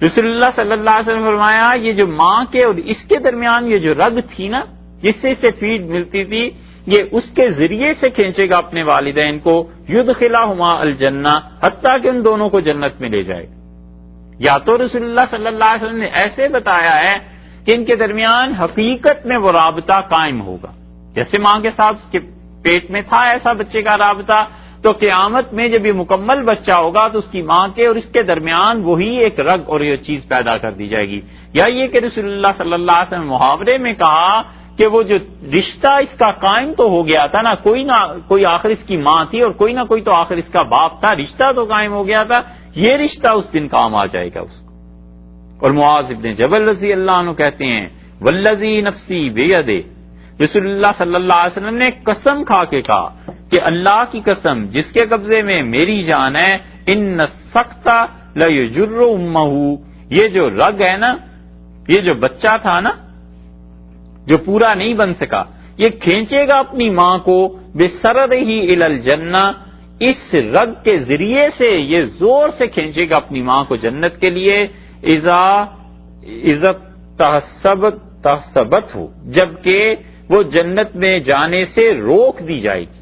رسول اللہ صلی اللہ علیہ وسلم نے فرمایا یہ جو ماں کے اور اس کے درمیان یہ جو رگ تھی نا، جس سے اسے فیڈ ملتی تھی، یہ اس کے ذریعے سے کھینچے گا اپنے والدین کو، یدخلہما الجنہ، حتیٰ کہ ان دونوں کو جنت میں لے جائے. یا تو رسول اللہ صلی اللہ علیہ وسلم نے ایسے بتایا ہے کہ ان کے درمیان حقیقت میں وہ رابطہ قائم ہوگا، جیسے ماں کے ساتھ اس کے پیٹ میں تھا ایسا بچے کا رابطہ، تو قیامت میں جب یہ مکمل بچہ ہوگا تو اس کی ماں کے اور اس کے درمیان وہی ایک رگ اور یہ چیز پیدا کر دی جائے گی. یا یہ کہ رسول اللہ صلی اللہ علیہ وسلم محاورے میں کہا کہ وہ جو رشتہ اس کا قائم تو ہو گیا تھا نا، کوئی نہ کوئی آخر اس کی ماں تھی اور کوئی نہ کوئی تو آخر اس کا باپ تھا، رشتہ تو قائم ہو گیا تھا، یہ رشتہ اس دن کام آ جائے گا اس کو. اور معاذ بن جبل رضی اللہ عنہ کہتے ہیں والذی نفسی بیدہ، رسول اللہ صلی اللہ علیہ وسلم نے قسم کھا کے کہا کہ اللہ کی قسم جس کے قبضے میں میری جان ہے، ان السقط لیجر امہ، یہ جو رگ ہے نا، یہ جو بچہ تھا نا جو پورا نہیں بن سکا، یہ کھینچے گا اپنی ماں کو بسررہ الی الجنہ، اس رگ کے ذریعے سے یہ زور سے کھینچے گا اپنی ماں کو جنت کے لیے. اذا تحسبت ہو، جبکہ وہ جنت میں جانے سے روک دی جائے گی،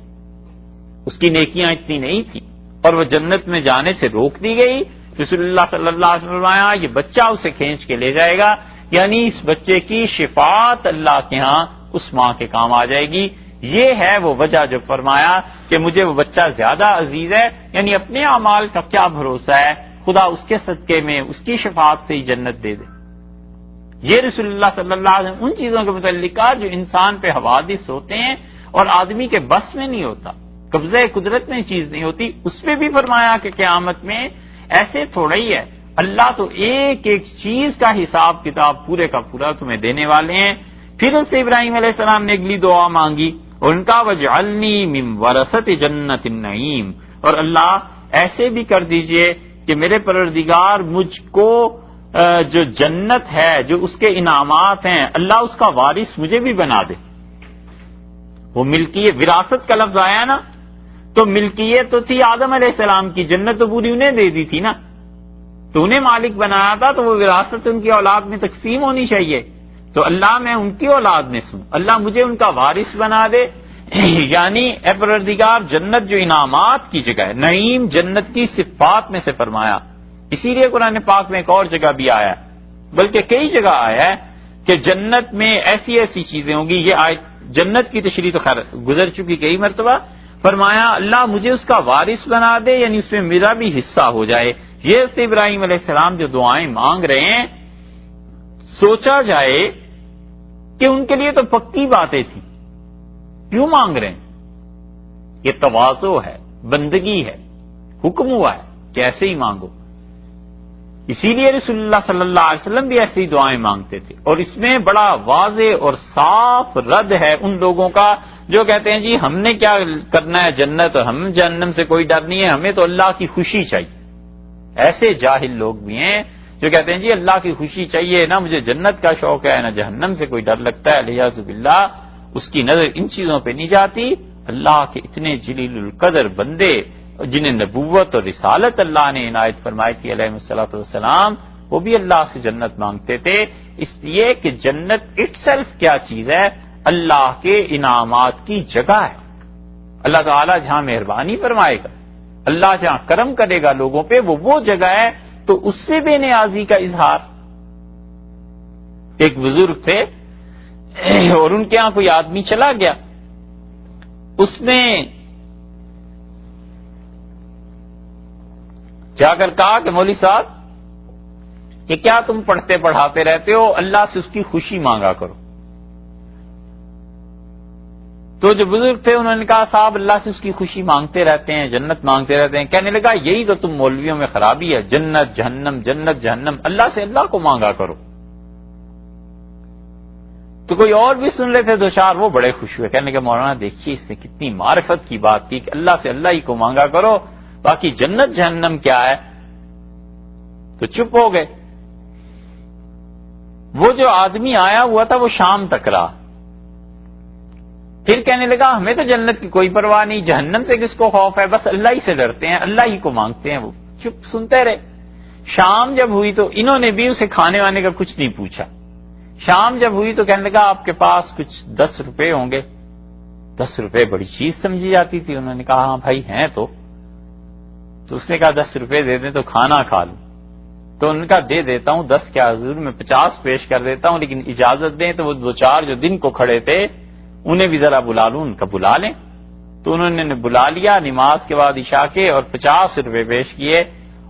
اس کی نیکیاں اتنی نہیں تھی اور وہ جنت میں جانے سے روک دی گئی. رسول اللہ صلی اللہ علیہ وسلم فرمایا یہ بچہ اسے کھینچ کے لے جائے گا، یعنی اس بچے کی شفاعت اللہ کے ہاں اس ماں کے کام آ جائے گی. یہ ہے وہ وجہ جو فرمایا کہ مجھے وہ بچہ زیادہ عزیز ہے، یعنی اپنے اعمال کا کیا بھروسہ ہے، خدا اس کے صدقے میں اس کی شفاعت سے ہی جنت دے دے۔ یہ رسول اللہ صلی اللہ علیہ وسلم ان چیزوں کے متعلقہ جو انسان پہ حوادث ہوتے ہیں اور آدمی کے بس میں نہیں ہوتا، قبضہ قدرت میں چیز نہیں ہوتی، اس پہ بھی فرمایا کہ قیامت میں ایسے تھوڑا ہی ہے، اللہ تو ایک ایک چیز کا حساب کتاب پورے کا پورا تمہیں دینے والے ہیں۔ پھر اس سے ابراہیم علیہ السلام نے اگلی دعا مانگی اور ان کا وجعلنی من ورثۃ جنت النعیم، اور اللہ ایسے بھی کر دیجئے کہ میرے پروردگار مجھ کو جو جنت ہے، جو اس کے انعامات ہیں، اللہ اس کا وارث مجھے بھی بنا دے۔ وہ ملکیت، وراثت کا لفظ آیا نا، تو ملکیت تو تھی آدم علیہ السلام کی، جنت تو پوری انہیں دے دی تھی نا، تو انہیں مالک بنایا تھا، تو وہ وراثت ان کی اولاد میں تقسیم ہونی چاہیے۔ تو اللہ میں ان کی اولاد میں سوں، اللہ مجھے ان کا وارث بنا دے، یعنی اے پروردگار جنت جو انعامات کی جگہ ہے، نعیم جنت کی صفات میں سے فرمایا۔ اسی لیے قرآن پاک میں ایک اور جگہ بھی آیا ہے، بلکہ کئی جگہ آیا ہے کہ جنت میں ایسی ایسی چیزیں ہوں گی۔ یہ آیت جنت کی تشریح تو خیر گزر چکی کئی مرتبہ، فرمایا اللہ مجھے اس کا وارث بنا دے، یعنی اس میں میرا بھی حصہ ہو جائے۔ یہ ابراہیم علیہ السلام جو دعائیں مانگ رہے ہیں، سوچا جائے کہ ان کے لیے تو پکی باتیں تھیں، کیوں مانگ رہے ہیں؟ یہ تواضع ہے، بندگی ہے، حکم ہوا ہے کہ ایسے ہی مانگو۔ اسی لیے رسول اللہ صلی اللہ علیہ وسلم بھی ایسی دعائیں مانگتے تھے، اور اس میں بڑا واضح اور صاف رد ہے ان لوگوں کا جو کہتے ہیں جی ہم نے کیا کرنا ہے جنت، ہم جہنم سے کوئی ڈر نہیں ہے، ہمیں تو اللہ کی خوشی چاہیے۔ ایسے جاہل لوگ بھی ہیں جو کہتے ہیں جی اللہ کی خوشی چاہیے، نہ مجھے جنت کا شوق ہے نہ جہنم سے کوئی ڈر لگتا ہے، لہذ باللہ اس کی نظر ان چیزوں پہ نہیں جاتی۔ اللہ کے اتنے جلیل القدر بندے جنہیں نبوت اور رسالت اللہ نے عنایت فرمائی تھی علیہ الصلوۃ والسلام، وہ بھی اللہ سے جنت مانگتے تھے، اس لیے کہ جنت اٹ سیلف کیا چیز ہے؟ اللہ کے انعامات کی جگہ ہے۔ اللہ تعالیٰ جہاں مہربانی فرمائے گا، اللہ جہاں کرم کرے گا لوگوں پہ، وہ جگہ ہے، تو اس سے بے نیازی کا اظہار۔ ایک بزرگ تھے اور ان کے ہاں کوئی آدمی چلا گیا، اس نے جا کر کہا کہ مولوی صاحب یہ کیا تم پڑھتے پڑھاتے رہتے ہو، اللہ سے اس کی خوشی مانگا کرو۔ تو جو بزرگ تھے انہوں نے کہا صاحب اللہ سے اس کی خوشی مانگتے رہتے ہیں، جنت مانگتے رہتے ہیں۔ کہنے لگا یہی تو تم مولویوں میں خرابی ہے، جنت جہنم جنت جہنم، اللہ سے اللہ کو مانگا کرو۔ تو کوئی اور بھی سن رہے تھے دو چار، وہ بڑے خوش ہوئے، کہنے لگے مولانا دیکھیے اس نے کتنی معرفت کی بات کی کہ اللہ سے اللہ ہی کو مانگا کرو، باقی جنت جہنم کیا ہے؟ تو چپ ہو گئے۔ وہ جو آدمی آیا ہوا تھا وہ شام تک رہا، پھر کہنے لگا ہمیں تو جنت کی کوئی پرواہ نہیں، جہنم سے کس کو خوف ہے، بس اللہ ہی سے ڈرتے ہیں، اللہ ہی کو مانگتے ہیں۔ وہ چپ سنتے رہے۔ شام جب ہوئی تو انہوں نے بھی اسے کھانے وانے کا کچھ نہیں پوچھا۔ شام جب ہوئی تو کہنے لگا آپ کے پاس کچھ 10 روپے ہوں گے۔ 10 روپے بڑی چیز سمجھی جاتی تھی۔ انہوں نے کہا ہاں بھائی ہیں تو اس نے کہا 10 روپے دے دیں تو کھانا کھا لوں۔ تو ان کا دے دیتا ہوں، 10 کیا حضور میں 50 پیش کر دیتا ہوں، لیکن اجازت دیں تو وہ دو چار جو دن کو کھڑے تھے انہیں بھی ذرا بلا لوں، ان کا بلا لیں۔ تو انہوں نے بلا لیا نماز کے بعد عشاء کے، اور 50 روپے پیش کیے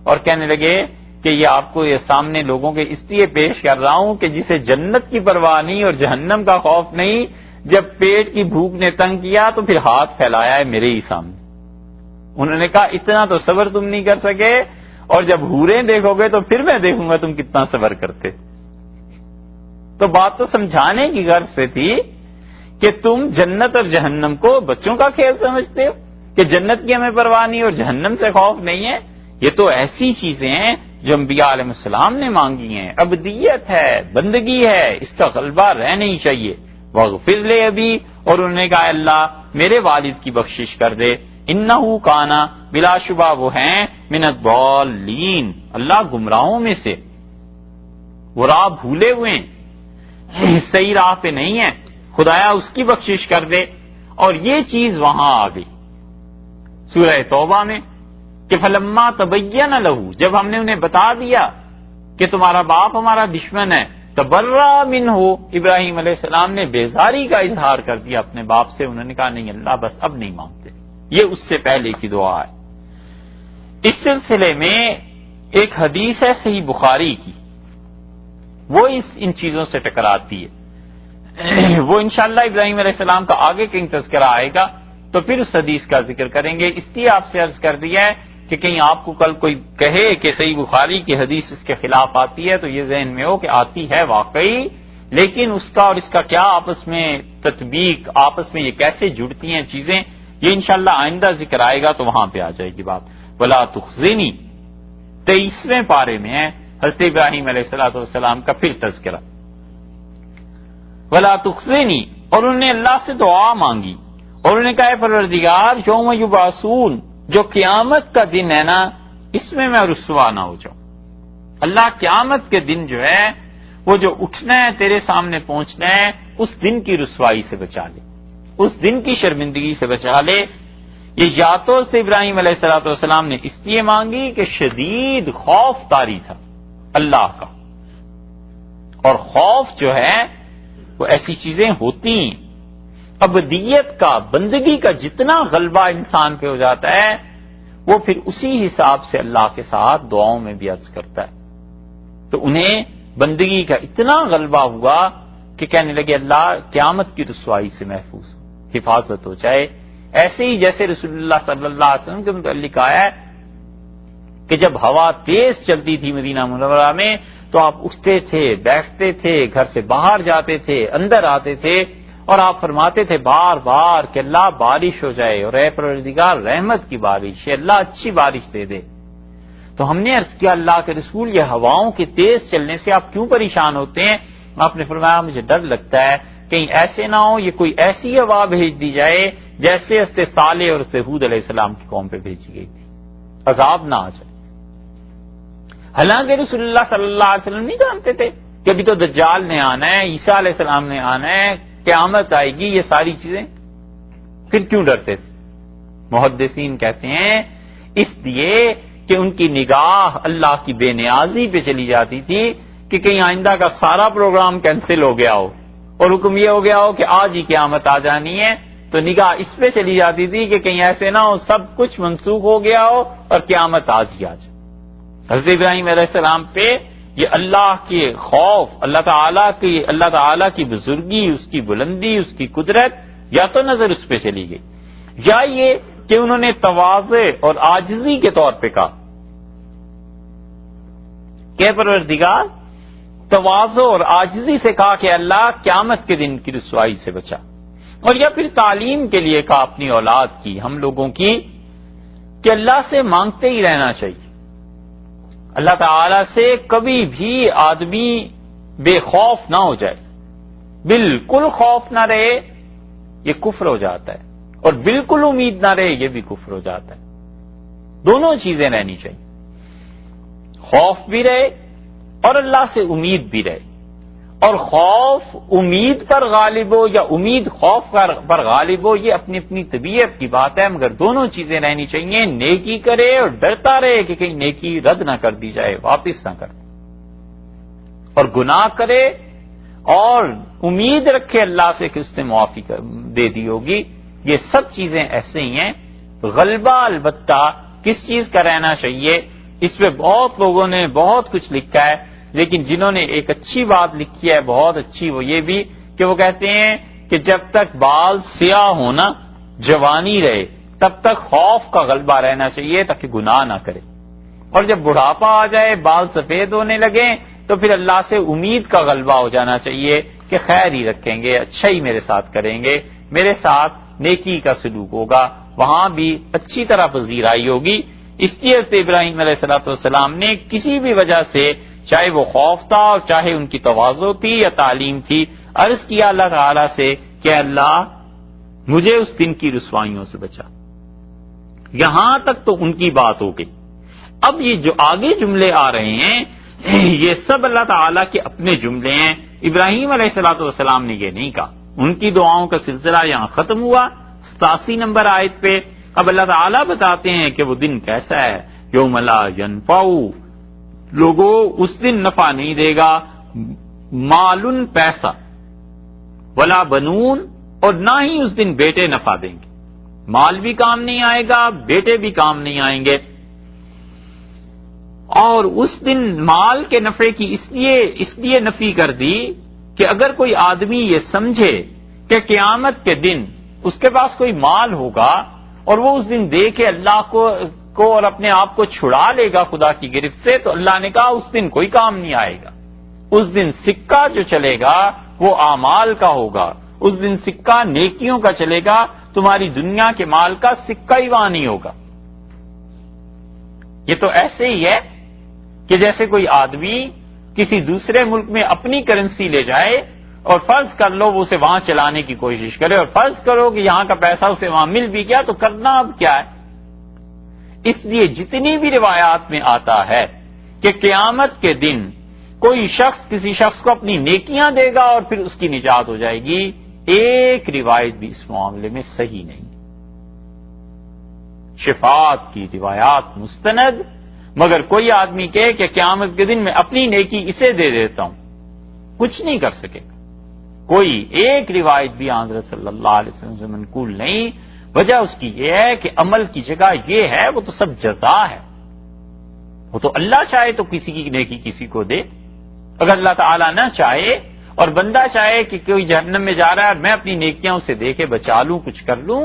اور کہنے لگے کہ یہ آپ کو یہ سامنے لوگوں کے اس لیے پیش کر رہا ہوں کہ جسے جنت کی پرواہ نہیں اور جہنم کا خوف نہیں، جب پیٹ کی بھوک نے تنگ کیا تو پھر ہاتھ پھیلایا ہے میرے ہی سامنے۔ انہوں نے کہا اتنا تو صبر تم نہیں کر سکے، اور جب حوریں دیکھو گے تو پھر میں دیکھوں گا تم کتنا صبر کرتے۔ تو بات تو سمجھانے کی غرض سے تھی کہ تم جنت اور جہنم کو بچوں کا کھیل سمجھتے ہو کہ جنت کی ہمیں پرواہ نہیں اور جہنم سے خوف نہیں ہے۔ یہ تو ایسی چیزیں ہیں جو انبیاء علیہ السلام نے مانگی ہیں، عبدیت ہے، بندگی ہے، اس کا غلبہ رہ نہیں چاہیے۔ واغفر لے ابی، اور انہوں نے کہا اللہ میرے والد کی بخشش کر دے، انہو کانا، بلا شبہ وہ ہیں، من الضالین، اللہ گمراہوں میں سے، وہ راہ بھولے ہوئے ہیں، صحیح راہ پہ نہیں ہے، خدایا اس کی بخشش کر دے۔ اور یہ چیز وہاں آ گئی سورہ توبہ میں کہ فلما تبین لہ، جب ہم نے انہیں بتا دیا کہ تمہارا باپ ہمارا دشمن ہے، تبرا منہ، ابراہیم علیہ السلام نے بیزاری کا اظہار کر دیا اپنے باپ سے. انہوں نے کہا نہیں اللہ بس اب نہیں مانتے. یہ اس سے پہلے کی دعا ہے. اس سلسلے میں ایک حدیث ہے صحیح بخاری کی، وہ ان چیزوں سے ٹکراتی ہے. وہ انشاءاللہ ابراہیم علیہ السلام کا آگے کہیں تذکرہ آئے گا تو پھر اس حدیث کا ذکر کریں گے. اس لیے آپ سے عرض کر دیا ہے کہ کہیں آپ کو کل کوئی کہے کہ صحیح بخاری کی حدیث اس کے خلاف آتی ہے تو یہ ذہن میں ہو کہ آتی ہے واقعی، لیکن اس کا اور اس کا کیا آپس میں تطبیق، آپس میں یہ کیسے جڑتی ہیں چیزیں، یہ انشاءاللہ آئندہ ذکر آئے گا تو وہاں پہ آ جائے گی بات. ولا تخزنی 23ویں پارے میں ہے حضرت ابراہیم علیہ السلام کا پھر تذکرہ. ولا تخزنی، اور انہوں نے اللہ سے دعا مانگی اور انہوں نے کہا پروردگار یوم یبعثون، جو قیامت کا دن ہے نا اس میں رسوا نہ ہو جاؤں. اللہ قیامت کے دن جو ہے وہ جو اٹھنا ہے تیرے سامنے پہنچنا ہے اس دن کی رسوائی سے بچا لے، اس دن کی شرمندگی سے بچا لے. یہ یا تو ابراہیم علیہ السلام نے اس لیے مانگی کہ شدید خوف طاری تھا اللہ کا، اور خوف جو ہے وہ ایسی چیزیں ہوتی ہیں، ابدیت کا بندگی کا جتنا غلبہ انسان پہ ہو جاتا ہے وہ پھر اسی حساب سے اللہ کے ساتھ دعاؤں میں بھی عرض کرتا ہے. تو انہیں بندگی کا اتنا غلبہ ہوا کہ کہنے لگے اللہ قیامت کی رسوائی سے محفوظ حفاظت ہو جائے. ایسے ہی جیسے رسول اللہ صلی اللہ علیہ وسلم کے متعلق آیا ہے کہ جب ہوا تیز چلتی تھی مدینہ منورہ میں تو آپ اٹھتے تھے، بیٹھتے تھے، گھر سے باہر جاتے تھے، اندر آتے تھے اور آپ فرماتے تھے بار بار کہ اللہ بارش ہو جائے، اور اے پروردگار رحمت کی بارش ہے، اللہ اچھی بارش دے دے. تو ہم نے عرض کیا اللہ کے رسول یہ ہواؤں کے تیز چلنے سے آپ کیوں پریشان ہوتے ہیں؟ آپ نے فرمایا مجھے ڈر لگتا ہے کہیں ایسے نہ ہو یہ کوئی ایسی ہوا بھیج دی جائے جیسے حضرت صالح اور حضرت ہود علیہ السلام کی قوم پہ بھیجی گئی تھی، عذاب نہ آ جائے. حالانکہ رسول اللہ صلی اللہ علیہ وسلم نہیں جانتے تھے کہ ابھی تو دجال نے آنا ہے، عیسیٰ علیہ السلام نے آنا ہے، قیامت آئے گی، یہ ساری چیزیں، پھر کیوں ڈرتے تھے؟ محدثین کہتے ہیں اس لیے کہ ان کی نگاہ اللہ کی بے نیازی پہ چلی جاتی تھی کہ کہیں آئندہ کا سارا پروگرام کینسل ہو گیا ہو اور حکم یہ ہو گیا ہو کہ آج ہی قیامت آ جانی ہے، تو نگاہ اس پہ چلی جاتی تھی کہ کہیں ایسے نہ ہو سب کچھ منسوخ ہو گیا ہو اور قیامت آج ہی آ جائے. حضرت ابراہیم علیہ السلام پہ یہ اللہ کے خوف، اللہ تعالیٰ کی بزرگی، اس کی بلندی، اس کی قدرت یا تو نظر اس پہ چلی گئی، یا یہ کہ انہوں نے تواضع اور عاجزی کے طور پہ کہا کہ پروردگار، تواضع اور عاجزی سے کہا کہ اللہ قیامت کے دن کی رسوائی سے بچا. اور یا پھر تعلیم کے لیے کہا اپنی اولاد کی، ہم لوگوں کی، کہ اللہ سے مانگتے ہی رہنا چاہیے. اللہ تعالی سے کبھی بھی آدمی بے خوف نہ ہو جائے، بالکل خوف نہ رہے یہ کفر ہو جاتا ہے، اور بالکل امید نہ رہے یہ بھی کفر ہو جاتا ہے. دونوں چیزیں رہنی چاہیے، خوف بھی رہے اور اللہ سے امید بھی رہے. اور خوف امید پر غالب ہو یا امید خوف پر غالب ہو یہ اپنی اپنی طبیعت کی بات ہے، مگر دونوں چیزیں رہنی چاہیے. نیکی کرے اور ڈرتا رہے کہ کہیں نیکی رد نہ کر دی جائے، واپس نہ کر، اور گناہ کرے اور امید رکھے اللہ سے کہ اس نے معافی دے دی ہوگی. یہ سب چیزیں ایسے ہی ہیں. غلبہ البتہ کس چیز کا رہنا چاہیے اس پہ بہت لوگوں نے بہت کچھ لکھا ہے، لیکن جنہوں نے ایک اچھی بات لکھی ہے بہت اچھی، وہ یہ بھی کہ وہ کہتے ہیں کہ جب تک بال سیاہ ہونا جوانی رہے تب تک خوف کا غلبہ رہنا چاہیے تاکہ گناہ نہ کرے، اور جب بڑھاپا آ جائے بال سفید ہونے لگے تو پھر اللہ سے امید کا غلبہ ہو جانا چاہیے کہ خیر ہی رکھیں گے، اچھا ہی میرے ساتھ کریں گے، میرے ساتھ نیکی کا سلوک ہوگا، وہاں بھی اچھی طرح پذیرائی ہوگی. اس لیے حضرت ابراہیم علیہ السلام نے کسی بھی وجہ سے، چاہے وہ خوف تھا اور چاہے ان کی تواضع تھی یا تعلیم تھی، عرض کیا اللہ تعالی سے کہ اللہ مجھے اس دن کی رسوائیوں سے بچا. یہاں تک تو ان کی بات ہو گئی. اب یہ جو آگے جملے آ رہے ہیں یہ سب اللہ تعالیٰ کے اپنے جملے ہیں. ابراہیم علیہ السلام نے یہ نہیں کہا. ان کی دعاؤں کا سلسلہ یہاں ختم ہوا 87 نمبر آیت پہ. اب اللہ تعالیٰ بتاتے ہیں کہ وہ دن کیسا ہے. یوم لا ینفع، لوگوں اس دن نفع نہیں دے گا مالن پیسہ، ولا بنون اور نہ ہی اس دن بیٹے نفع دیں گے. مال بھی کام نہیں آئے گا، بیٹے بھی کام نہیں آئیں گے. اور اس دن مال کے نفع کی اس لیے نفی کر دی کہ اگر کوئی آدمی یہ سمجھے کہ قیامت کے دن اس کے پاس کوئی مال ہوگا اور وہ اس دن دے کے اللہ کو اور اپنے آپ کو چھڑا لے گا خدا کی گرفت سے، تو اللہ نے کہا اس دن کوئی کام نہیں آئے گا. اس دن سکہ جو چلے گا وہ اعمال کا ہوگا. اس دن سکہ نیکیوں کا چلے گا، تمہاری دنیا کے مال کا سکہ ہی وہاں نہیں ہوگا. یہ تو ایسے ہی ہے کہ جیسے کوئی آدمی کسی دوسرے ملک میں اپنی کرنسی لے جائے اور فرض کر لو وہ اسے وہاں چلانے کی کوشش کرے، اور فرض کرو کہ یہاں کا پیسہ اسے وہاں مل بھی گیا، تو کرنا اب کیا ہے؟ اس لیے جتنی بھی روایات میں آتا ہے کہ قیامت کے دن کوئی شخص کسی شخص کو اپنی نیکیاں دے گا اور پھر اس کی نجات ہو جائے گی، ایک روایت بھی اس معاملے میں صحیح نہیں. شفاعت کی روایات مستند، مگر کوئی آدمی کہے کہ قیامت کے دن میں اپنی نیکی اسے دے دیتا ہوں، کچھ نہیں کر سکے گا. کوئی ایک روایت بھی حضرت صلی اللہ علیہ وسلم سے منقول نہیں. وجہ اس کی یہ ہے کہ عمل کی جگہ یہ ہے، وہ تو سب جزا ہے. وہ تو اللہ چاہے تو کسی کی نیکی کسی کو دے. اگر اللہ تعالیٰ نہ چاہے اور بندہ چاہے کہ کوئی جہنم میں جا رہا ہے اور میں اپنی نیکیاں اسے دے کے بچا لوں، کچھ کر لوں،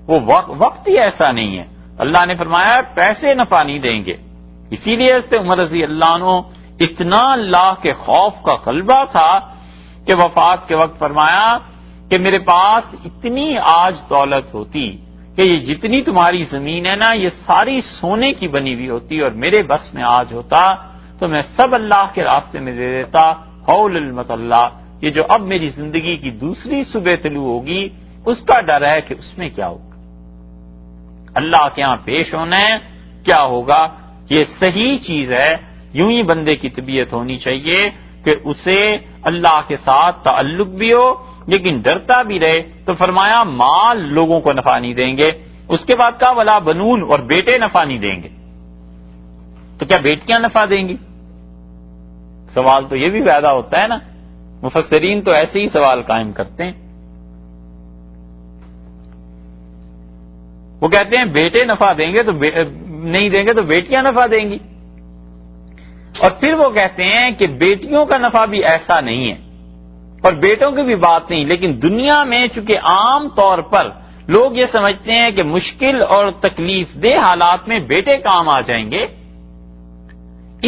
وہ وقت ہی ایسا نہیں ہے. اللہ نے فرمایا پیسے نفع نہیں دیں گے. اسی لیے حضرت عمر رضی اللہ عنہ اتنا اللہ کے خوف کا غلبہ تھا کہ وفات کے وقت فرمایا کہ میرے پاس اتنی آج دولت ہوتی کہ یہ جتنی تمہاری زمین ہے نا، یہ ساری سونے کی بنی ہوئی ہوتی اور میرے بس میں آج ہوتا تو میں سب اللہ کے راستے میں دے دیتا. حول المت اللہ، یہ جو اب میری زندگی کی دوسری صبح طلوع ہوگی اس کا ڈر ہے کہ اس میں کیا ہوگا، اللہ کے ہاں پیش ہونا ہے، کیا ہوگا. یہ صحیح چیز ہے. یوں ہی بندے کی طبیعت ہونی چاہیے کہ اسے اللہ کے ساتھ تعلق بھی ہو لیکن ڈرتا بھی رہے. تو فرمایا مال لوگوں کو نفع نہیں دیں گے. اس کے بعد کہا ولا بنون، اور بیٹے نفع نہیں دیں گے. تو کیا بیٹیاں نفع دیں گی؟ سوال تو یہ بھی پیدا ہوتا ہے نا. مفسرین تو ایسے ہی سوال قائم کرتے ہیں. وہ کہتے ہیں بیٹے نفع دیں گے تو نہیں دیں گے تو بیٹیاں نفع دیں گی. اور پھر وہ کہتے ہیں کہ بیٹیوں کا نفع بھی ایسا نہیں ہے اور بیٹوں کی بھی بات نہیں، لیکن دنیا میں چونکہ عام طور پر لوگ یہ سمجھتے ہیں کہ مشکل اور تکلیف دہ حالات میں بیٹے کام آ جائیں گے،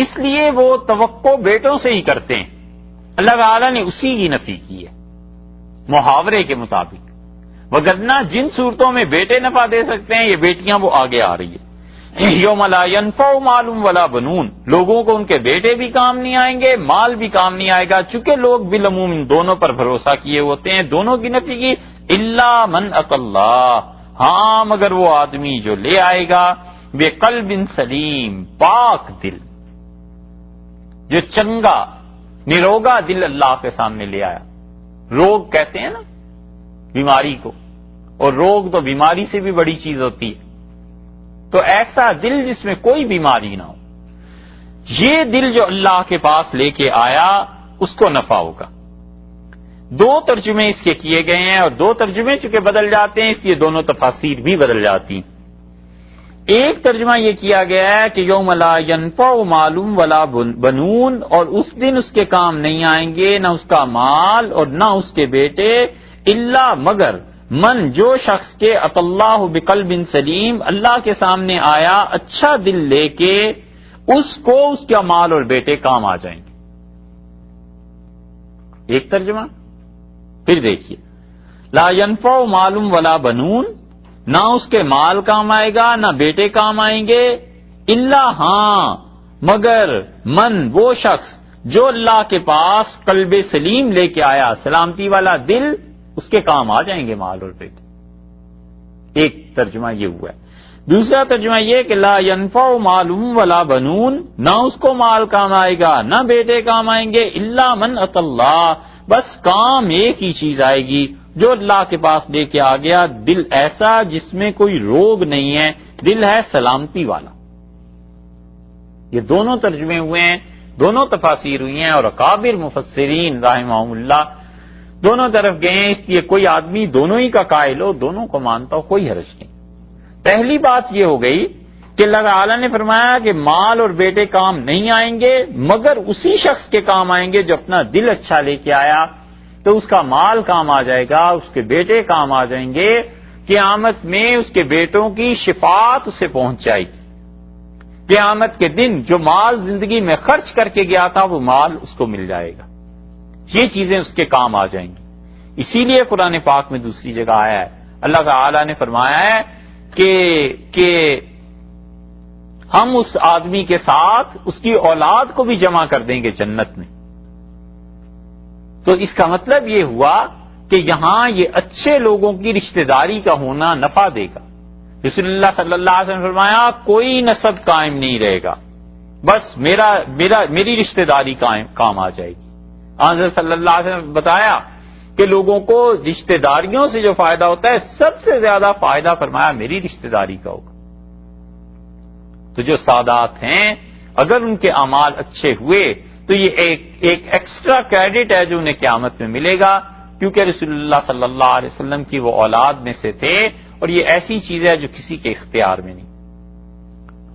اس لیے وہ توقع بیٹوں سے ہی کرتے ہیں. اللہ تعالیٰ نے اسی کی نفی کی ہے محاورے کے مطابق. وگرنہ جن صورتوں میں بیٹے نفع دے سکتے ہیں یہ بیٹیاں وہ آگے آ رہی ہے. یوم لا ينفع مال ولا بنون، لوگوں کو ان کے بیٹے بھی کام نہیں آئیں گے، مال بھی کام نہیں آئے گا. چونکہ لوگ بالعموم ان دونوں پر بھروسہ کیے ہوتے ہیں، دونوں کی نفی کی. الا من اتى اللہ، ہاں مگر وہ آدمی جو لے آئے گا بقلب سلیم، پاک دل، جو چنگا نروگا دل اللہ کے سامنے لے آیا. روگ کہتے ہیں نا بیماری کو، اور روگ تو بیماری سے بھی بڑی چیز ہوتی ہے. تو ایسا دل جس میں کوئی بیماری نہ ہو، یہ دل جو اللہ کے پاس لے کے آیا اس کو نفع ہوگا. دو ترجمے اس کے کیے گئے ہیں اور دو ترجمے چونکہ بدل جاتے ہیں اس لیے دونوں تفاسیر بھی بدل جاتی ہیں. ایک ترجمہ یہ کیا گیا ہے کہ یوم لا ينفع مال ولا بنون، اور اس دن اس کے کام نہیں آئیں گے نہ اس کا مال اور نہ اس کے بیٹے، الا مگر من جو شخص کے اتی اللہ بقلب سلیم، اللہ کے سامنے آیا اچھا دل لے کے، اس کو اس کا مال اور بیٹے کام آ جائیں گے. ایک ترجمہ. پھر دیکھیے لا ينفع مال ولا بنون، نہ اس کے مال کام آئے گا نہ بیٹے کام آئیں گے، الا ہاں مگر من وہ شخص جو اللہ کے پاس قلب سلیم لے کے آیا، سلامتی والا دل، اس کے کام آ جائیں گے مال اور بیٹے. ایک ترجمہ یہ ہوا ہے. دوسرا ترجمہ یہ کہ لا ينفع مال ولا بنون، نہ اس کو مال کام آئے گا نہ بیٹے کام آئیں گے، الا من اتى اللہ، بس کام ایک ہی چیز آئے گی، جو اللہ کے پاس لے کے آ گیا دل ایسا جس میں کوئی روگ نہیں ہے، دل ہے سلامتی والا. یہ دونوں ترجمے ہوئے ہیں دونوں تفاسیر ہوئی ہیں اور اکابر مفسرین رحمہم اللہ دونوں طرف گئے ہیں، اس لیے کوئی آدمی دونوں ہی کا قائل ہو، دونوں کو مانتا ہو، کوئی حرج نہیں۔ پہلی بات یہ ہو گئی کہ اللہ تعالیٰ نے فرمایا کہ مال اور بیٹے کام نہیں آئیں گے مگر اسی شخص کے کام آئیں گے جو اپنا دل اچھا لے کے آیا، تو اس کا مال کام آ جائے گا، اس کے بیٹے کام آ جائیں گے، قیامت میں اس کے بیٹوں کی شفاعت اسے پہنچ جائے گی، قیامت کے دن جو مال زندگی میں خرچ کر کے گیا تھا وہ مال اس کو مل جائے گا، یہ چیزیں اس کے کام آ جائیں گی۔ اسی لیے قرآن پاک میں دوسری جگہ آیا ہے، اللہ تعالی نے فرمایا ہے کہ ہم اس آدمی کے ساتھ اس کی اولاد کو بھی جمع کر دیں گے جنت میں۔ تو اس کا مطلب یہ ہوا کہ یہاں یہ اچھے لوگوں کی رشتہ داری کا ہونا نفع دے گا۔ رسول اللہ صلی اللہ علیہ وسلم نے فرمایا کوئی نسب قائم نہیں رہے گا، بس میری رشتہ داری کام آ جائے گی۔ حضرت صلی اللہ علیہ وسلم نے بتایا کہ لوگوں کو رشتہ داریوں سے جو فائدہ ہوتا ہے سب سے زیادہ فائدہ فرمایا میری رشتہ داری کا ہوگا۔ تو جو سادات ہیں اگر ان کے اعمال اچھے ہوئے تو یہ ایک ایکسٹرا کریڈٹ ہے جو انہیں قیامت میں ملے گا، کیونکہ رسول اللہ صلی اللہ علیہ وسلم کی وہ اولاد میں سے تھے، اور یہ ایسی چیز ہے جو کسی کے اختیار میں نہیں۔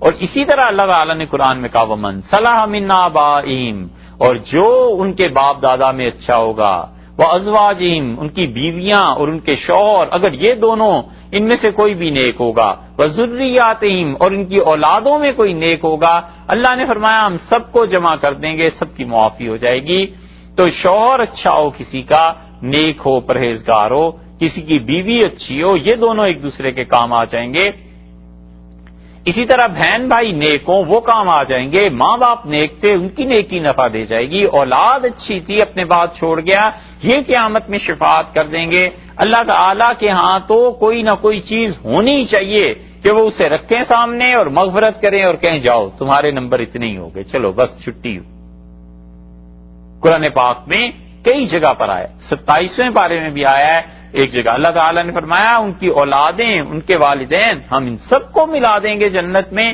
اور اسی طرح اللہ تعالیٰ نے قرآن میں کہا ومن صلح من آبائہم، اور جو ان کے باپ دادا میں اچھا ہوگا، وازواجہم، ان کی بیویاں اور ان کے شوہر، اگر یہ دونوں ان میں سے کوئی بھی نیک ہوگا، وذریاتہم، اور ان کی اولادوں میں کوئی نیک ہوگا، اللہ نے فرمایا ہم سب کو جمع کر دیں گے، سب کی معافی ہو جائے گی۔ تو شوہر اچھا ہو کسی کا، نیک ہو، پرہیزگار ہو، کسی کی بیوی اچھی ہو، یہ دونوں ایک دوسرے کے کام آ جائیں گے۔ اسی طرح بہن بھائی نیک ہوں وہ کام آ جائیں گے، ماں باپ نیک تھے ان کی نیکی نفع دے جائے گی، اولاد اچھی تھی اپنے بعد چھوڑ گیا، یہ قیامت میں شفاعت کر دیں گے۔ اللہ تعالیٰ کے ہاں تو کوئی نہ کوئی چیز ہونی چاہیے کہ وہ اسے رکھیں سامنے اور مغفرت کریں اور کہیں جاؤ تمہارے نمبر اتنے ہی ہو گئے، چلو بس چھٹی۔ قرآن پاک میں کئی جگہ پر آیا، 27ویں پارے میں بھی آیا ہے، ایک جگہ اللہ تعالیٰ نے فرمایا ان کی اولادیں، ان کے والدین ہم ان سب کو ملا دیں گے جنت میں،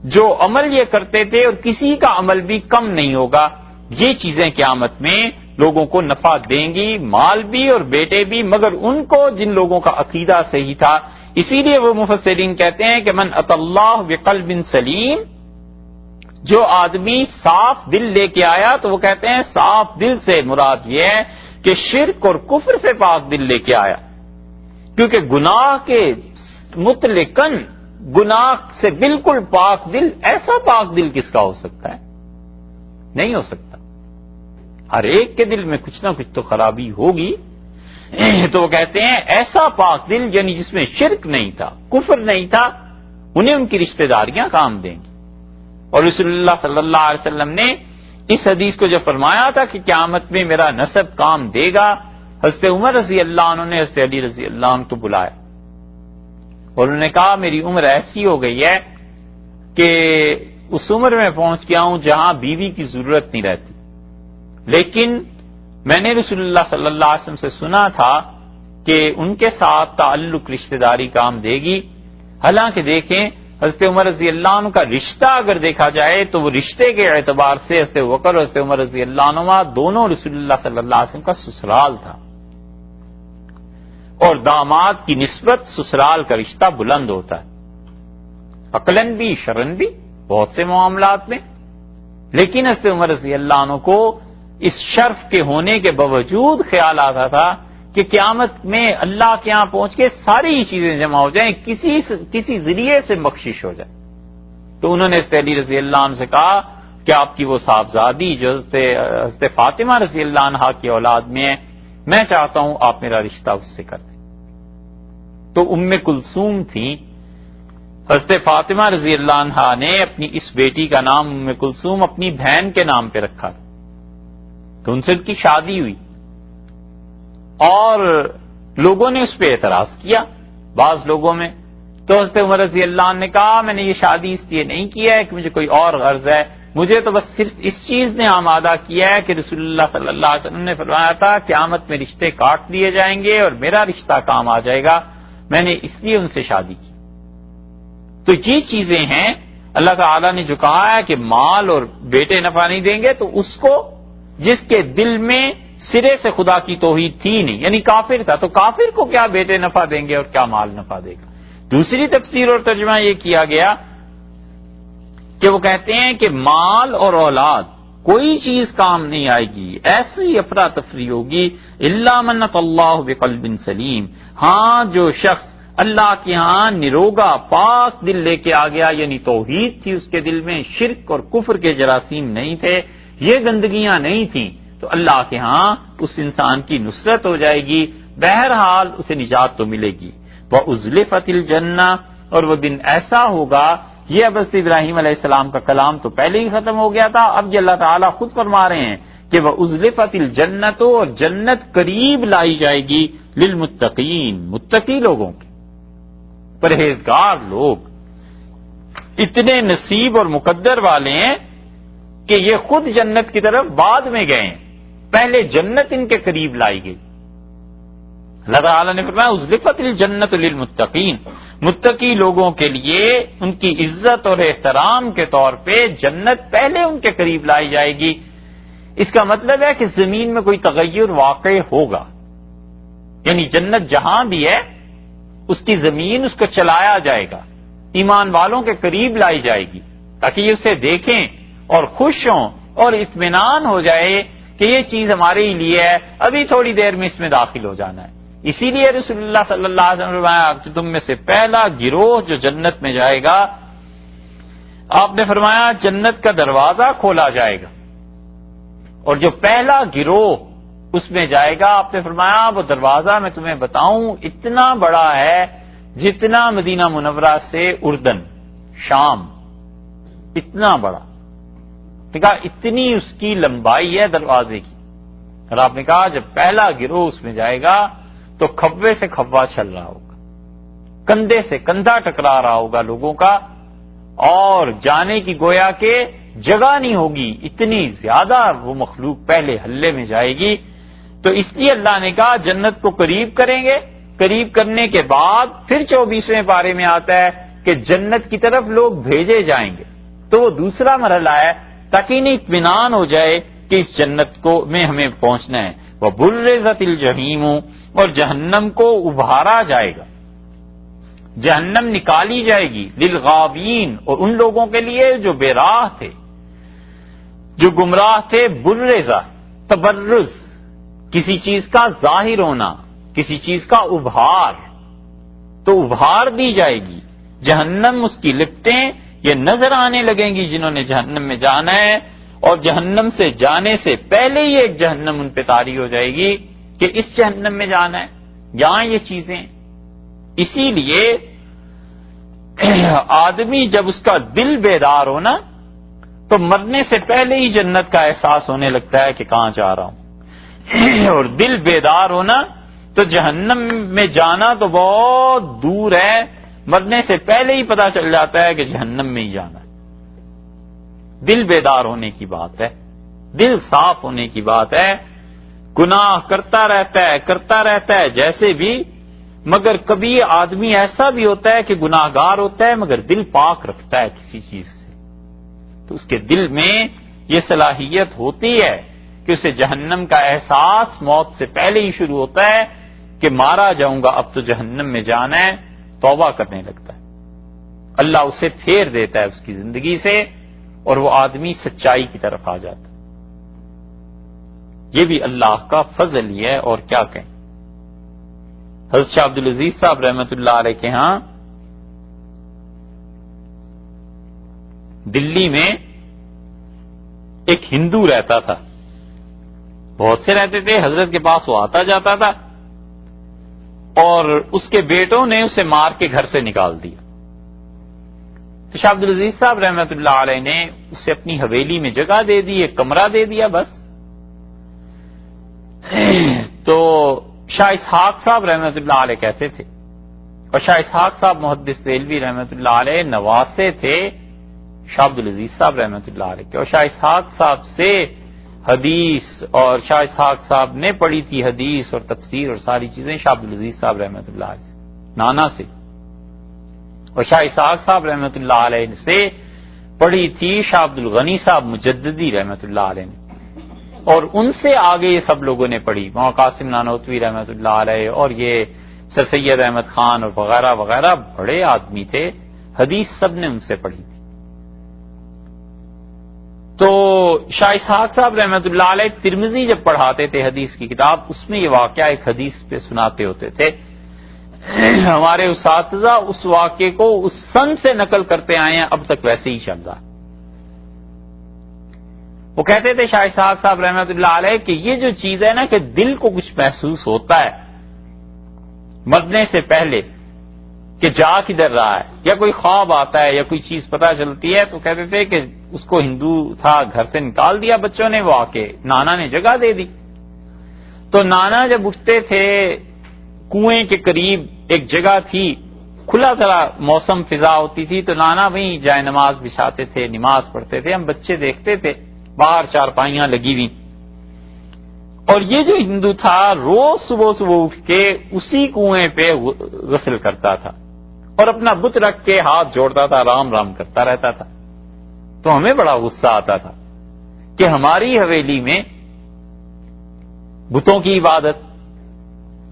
جو عمل یہ کرتے تھے اور کسی کا عمل بھی کم نہیں ہوگا۔ یہ چیزیں قیامت میں لوگوں کو نفع دیں گی، مال بھی اور بیٹے بھی، مگر ان کو جن لوگوں کا عقیدہ صحیح تھا۔ اسی لیے وہ مفسرین کہتے ہیں کہ من اتی اللہ بقلب سلیم، جو آدمی صاف دل لے کے آیا تو وہ کہتے ہیں صاف دل سے مراد یہ ہے کہ شرک اور کفر سے پاک دل لے کے آیا، کیونکہ گناہ کے مطلقاً گناہ سے بالکل پاک دل، ایسا پاک دل کس کا ہو سکتا ہے؟ نہیں ہو سکتا۔ ہر ایک کے دل میں کچھ نہ کچھ تو خرابی ہوگی، تو وہ کہتے ہیں ایسا پاک دل یعنی جس میں شرک نہیں تھا، کفر نہیں تھا، انہیں ان کی رشتہ داریاں کام دیں گی۔ اور رسول اللہ صلی اللہ علیہ وسلم نے اس حدیث کو جو فرمایا تھا کہ قیامت میں میرا نسب کام دے گا، حضرت عمر رضی اللہ عنہ نے حضرت علی رضی اللہ عنہ کو بلایا اور انہوں نے کہا میری عمر ایسی ہو گئی ہے کہ اس عمر میں پہنچ گیا ہوں جہاں بیوی کی ضرورت نہیں رہتی، لیکن میں نے رسول اللہ صلی اللہ علیہ وسلم سے سنا تھا کہ ان کے ساتھ تعلق رشتہ داری کام دے گی۔ حالانکہ دیکھیں حضرت عمر رضی اللہ عنہ کا رشتہ اگر دیکھا جائے تو وہ رشتے کے اعتبار سے حضرت بکر اور حضرت عمر رضی اللہ عنہ دونوں رسول اللہ صلی اللہ علیہ وسلم کا سسرال تھا، اور داماد کی نسبت سسرال کا رشتہ بلند ہوتا ہے، عقلاً بھی شرعاً بھی بہت سے معاملات میں۔ لیکن حضرت عمر رضی اللہ عنہ کو اس شرف کے ہونے کے باوجود خیال آتا تھا کہ قیامت میں اللہ کے ہاں پہنچ کے ساری چیزیں جمع ہو جائیں، کسی ذریعے سے بخشش ہو جائے۔ تو انہوں نے حضرت علی رضی اللہ عنہ سے کہا کہ آپ کی وہ صاحبزادی جو حضرت فاطمہ رضی اللہ عنہا کی اولاد میں ہے، میں چاہتا ہوں آپ میرا رشتہ اس سے کر دیں۔ تو ام کلثوم تھی، حضرت فاطمہ رضی اللہ عنہا نے اپنی اس بیٹی کا نام ام کلثوم اپنی بہن کے نام پہ رکھا تھا، تو ان سے ان کی شادی ہوئی اور لوگوں نے اس پہ اعتراض کیا، بعض لوگوں میں۔ تو حضرت عمر رضی اللہ عنہ نے کہا میں نے یہ شادی اس لیے نہیں کیا ہے کہ مجھے کوئی اور غرض ہے، مجھے تو بس صرف اس چیز نے آمادہ کیا ہے کہ رسول اللہ صلی اللہ علیہ وسلم نے فرمایا تھا قیامت میں رشتے کاٹ دیے جائیں گے اور میرا رشتہ کام آ جائے گا، میں نے اس لیے ان سے شادی کی۔ تو یہ چیزیں ہیں اللہ تعالیٰ نے جو کہا ہے کہ مال اور بیٹے نفع نہیں دیں گے، تو اس کو جس کے دل میں سرے سے خدا کی توحید تھی نہیں، یعنی کافر تھا، تو کافر کو کیا بیٹے نفع دیں گے اور کیا مال نفع دے گا؟ دوسری تفسیر اور ترجمہ یہ کیا گیا کہ وہ کہتے ہیں کہ مال اور اولاد کوئی چیز کام نہیں آئے گی، ایسی افراتفری ہوگی الا من اتى اللہ بقلب سلیم، ہاں جو شخص اللہ کے ہاں نروگا پاک دل لے کے آ گیا، یعنی توحید تھی اس کے دل میں، شرک اور کفر کے جراثیم نہیں تھے، یہ گندگیاں نہیں تھیں، تو اللہ کے ہاں اس انسان کی نصرت ہو جائے گی، بہرحال اسے نجات تو ملے گی۔ وَأُزْلِفَتِ الْجَنَّةُ، اور وہ دن ایسا ہوگا، یہ اب حضرت ابراہیم علیہ السلام کا کلام تو پہلے ہی ختم ہو گیا تھا، اب یہ اللہ تعالیٰ خود فرما رہے ہیں کہ وَأُزْلِفَتِ الْجَنَّةُ، اور جنت قریب لائی جائے گی للمتقین، متقی لوگوں کی، پرہیزگار لوگ اتنے نصیب اور مقدر والے ہیں کہ یہ خود جنت کی طرف بعد میں گئے ہیں، پہلے جنت ان کے قریب لائی گئی۔ اللہ تعالیٰ نے فرمایا ازلفت الجنت للمتقین، متقی لوگوں کے لیے ان کی عزت اور احترام کے طور پہ جنت پہلے ان کے قریب لائی جائے گی۔ اس کا مطلب ہے کہ زمین میں کوئی تغیر واقع ہوگا، یعنی جنت جہاں بھی ہے اس کی زمین اس کو چلایا جائے گا، ایمان والوں کے قریب لائی جائے گی تاکہ یہ اسے دیکھیں اور خوش ہوں اور اطمینان ہو جائے کہ یہ چیز ہمارے ہی لیے ہے، ابھی تھوڑی دیر میں اس میں داخل ہو جانا ہے۔ اسی لیے رسول اللہ صلی اللہ علیہ وسلم نے فرمایا کہ تم میں سے پہلا گروہ جو جنت میں جائے گا، آپ نے فرمایا جنت کا دروازہ کھولا جائے گا، اور جو پہلا گروہ اس میں جائے گا، آپ نے فرمایا وہ دروازہ میں تمہیں بتاؤں اتنا بڑا ہے جتنا مدینہ منورہ سے اردن، شام، اتنا بڑا، کہا اتنی اس کی لمبائی ہے دروازے کی۔ اور آپ نے کہا جب پہلا گروہ اس میں جائے گا تو کھوے سے کھوا چل رہا ہوگا، کندھے سے کندھا ٹکرا رہا ہوگا لوگوں کا، اور جانے کی گویا کہ جگہ نہیں ہوگی، اتنی زیادہ وہ مخلوق پہلے حلے میں جائے گی۔ تو اس لیے اللہ نے کہا جنت کو قریب کریں گے، قریب کرنے کے بعد پھر 24ویں پارے میں آتا ہے کہ جنت کی طرف لوگ بھیجے جائیں گے، تو وہ دوسرا مرحلہ ہے تاکہ انہیں اطمینان ہو جائے کہ اس جنت کو میں ہمیں پہنچنا ہے۔ وَبُرِّزَتِ الْجَحِيمُ، اور جہنم کو ابھارا جائے گا، جہنم نکالی جائے گی، للغاوین، اور ان لوگوں کے لیے جو بے راہ تھے، جو گمراہ تھے۔ برزہ، تبرز، کسی چیز کا ظاہر ہونا، کسی چیز کا ابھار، تو ابھار دی جائے گی جہنم، اس کی لپٹیں یہ نظر آنے لگیں گی جنہوں نے جہنم میں جانا ہے، اور جہنم سے جانے سے پہلے ہی ایک جہنم ان پہ طاری ہو جائے گی کہ اس جہنم میں جانا ہے، یہاں یہ چیزیں۔ اسی لیے آدمی جب اس کا دل بیدار ہو نا تو مرنے سے پہلے ہی جنت کا احساس ہونے لگتا ہے کہ کہاں جا رہا ہوں، اور دل بیدار ہونا تو جہنم میں جانا تو بہت دور ہے، مرنے سے پہلے ہی پتا چل جاتا ہے کہ جہنم میں ہی جانا ہے۔ دل بیدار ہونے کی بات ہے، دل صاف ہونے کی بات ہے۔ گناہ کرتا رہتا ہے جیسے بھی، مگر کبھی آدمی ایسا بھی ہوتا ہے کہ گناہگار ہوتا ہے مگر دل پاک رکھتا ہے کسی چیز سے، تو اس کے دل میں یہ صلاحیت ہوتی ہے کہ اسے جہنم کا احساس موت سے پہلے ہی شروع ہوتا ہے کہ مارا جاؤں گا، اب تو جہنم میں جانا ہے، توبہ کرنے لگتا ہے، اللہ اسے پھیر دیتا ہے اس کی زندگی سے، اور وہ آدمی سچائی کی طرف آ جاتا ہے۔ یہ بھی اللہ کا فضل ہی ہے، اور کیا کہیں۔ حضرت شاہ عبدالعزیز صاحب رحمۃ اللہ علیہ کے ہاں دلی میں ایک ہندو رہتا تھا، بہت سے رہتے تھے، حضرت کے پاس وہ آتا جاتا تھا، اور اس کے بیٹوں نے اسے مار کے گھر سے نکال دیا۔ تو شاہ عبدالعزیز صاحب رحمۃ اللہ علیہ نے اسے اپنی حویلی میں جگہ دے دی، ایک کمرہ دے دیا بس۔ تو شاہ اسحاق صاحب رحمۃ اللہ علیہ کہتے تھے، اور شاہ اسحاق صاحب محدث دہلوی رحمۃ اللہ علیہ نواسے تھے شاہ عبدالعزیز صاحب رحمۃ اللہ علیہ کے، اور شاہ اسحاق صاحب سے حدیث، اور شاہ اسحاق صاحب نے پڑھی تھی حدیث اور تفسیر اور ساری چیزیں شاہ عبدالعزیز صاحب رحمۃ اللہ علیہ سے، نانا سے، اور شاہ اسحاق صاحب رحمۃ اللہ علیہ سے پڑھی تھی شاہ عبد الغنی صاحب مجددی رحمۃ اللہ علیہ نے، اور ان سے آگے یہ سب لوگوں نے پڑھی، مولانا قاسم نانوتوی رحمۃ اللہ علیہ، اور یہ سر سید احمد خان اور وغیرہ وغیرہ بڑے آدمی تھے، حدیث سب نے ان سے پڑھی تھی۔ تو شاہ اسحاق صاحب رحمۃ اللہ علیہ ترمذی جب پڑھاتے تھے حدیث کی کتاب، اس میں یہ واقعہ ایک حدیث پہ سناتے ہوتے تھے۔ ہمارے اساتذہ اس واقعے کو اس سن سے نقل کرتے آئے ہیں، اب تک ویسے ہی چل رہا ہے۔ وہ کہتے تھے شاہ اسحاق صاحب رحمۃ اللہ علیہ کہ یہ جو چیز ہے نا کہ دل کو کچھ محسوس ہوتا ہے مرنے سے پہلے کہ جا کدھر رہا ہے، یا کوئی خواب آتا ہے یا کوئی چیز پتہ چلتی ہے، تو کہتے تھے کہ اس کو ہندو تھا گھر سے نکال دیا بچوں نے، وہ آ کے نانا نے جگہ دے دی۔ تو نانا جب اٹھتے تھے کنویں کے قریب ایک جگہ تھی، کھلا سرا موسم فضا ہوتی تھی، تو نانا وہیں جائے نماز بچھاتے تھے، نماز پڑھتے تھے، ہم بچے دیکھتے تھے، باہر چارپائیاں لگی ہوئی، اور یہ جو ہندو تھا روز صبح صبح اٹھ کے اسی کنویں پہ غسل کرتا تھا اور اپنا بت رکھ کے ہاتھ جوڑتا تھا، رام رام کرتا رہتا تھا۔ تو ہمیں بڑا غصہ آتا تھا کہ ہماری حویلی میں بتوں کی عبادت،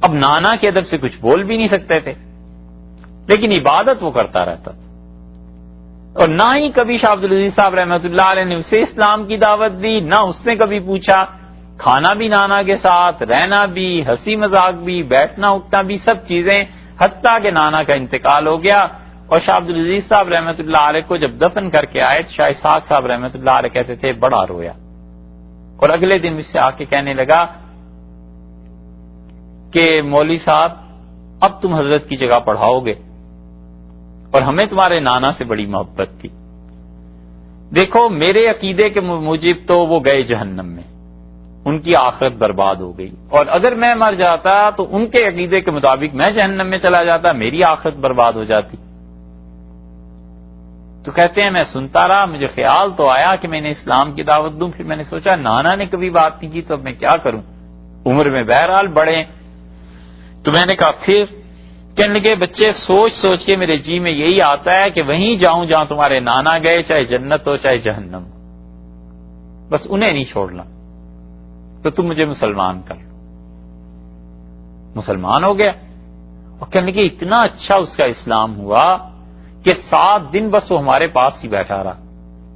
اب نانا کے ادب سے کچھ بول بھی نہیں سکتے تھے، لیکن عبادت وہ کرتا رہتا تھا۔ اور نہ ہی کبھی شاہ عبد العزیز صاحب رحمۃ اللہ علیہ نے اسے اسلام کی دعوت دی، نہ اس نے کبھی پوچھا، کھانا بھی نانا کے ساتھ، رہنا بھی، ہنسی مذاق بھی، بیٹھنا اٹھنا بھی، سب چیزیں، حتیٰ کہ نانا کا انتقال ہو گیا۔ اور شاہ عبد العزیز صاحب رحمۃ اللہ علیہ کو جب دفن کر کے آئے تو شاہ اسحاق صاحب رحمۃ اللہ علیہ کہتے تھے بڑا رویا، اور اگلے دن اس سے آ کے کہنے لگا کہ مولوی صاحب اب تم حضرت کی جگہ پڑھاؤ گے، اور ہمیں تمہارے نانا سے بڑی محبت تھی۔ دیکھو میرے عقیدے کے موجب تو وہ گئے جہنم میں، ان کی آخرت برباد ہو گئی، اور اگر میں مر جاتا تو ان کے عقیدے کے مطابق میں جہنم میں چلا جاتا، میری آخرت برباد ہو جاتی۔ تو کہتے ہیں میں سنتا رہا، مجھے خیال تو آیا کہ میں نے اسلام کی دعوت دوں، پھر میں نے سوچا نانا نے کبھی بات نہیں کی تو اب میں کیا کروں، عمر میں بہرحال بڑے ہیں۔ تو میں نے کہا پھر، کہنے لگے بچے سوچ سوچ کے میرے جی میں یہی آتا ہے کہ وہیں جاؤں جہاں تمہارے نانا گئے، چاہے جنت ہو چاہے جہنم، بس انہیں نہیں چھوڑنا، تو تم مجھے مسلمان کر لو۔ مسلمان ہو گیا، اور کہنے لگے اتنا اچھا اس کا اسلام ہوا کہ 7 دن بس وہ ہمارے پاس ہی بیٹھا رہا،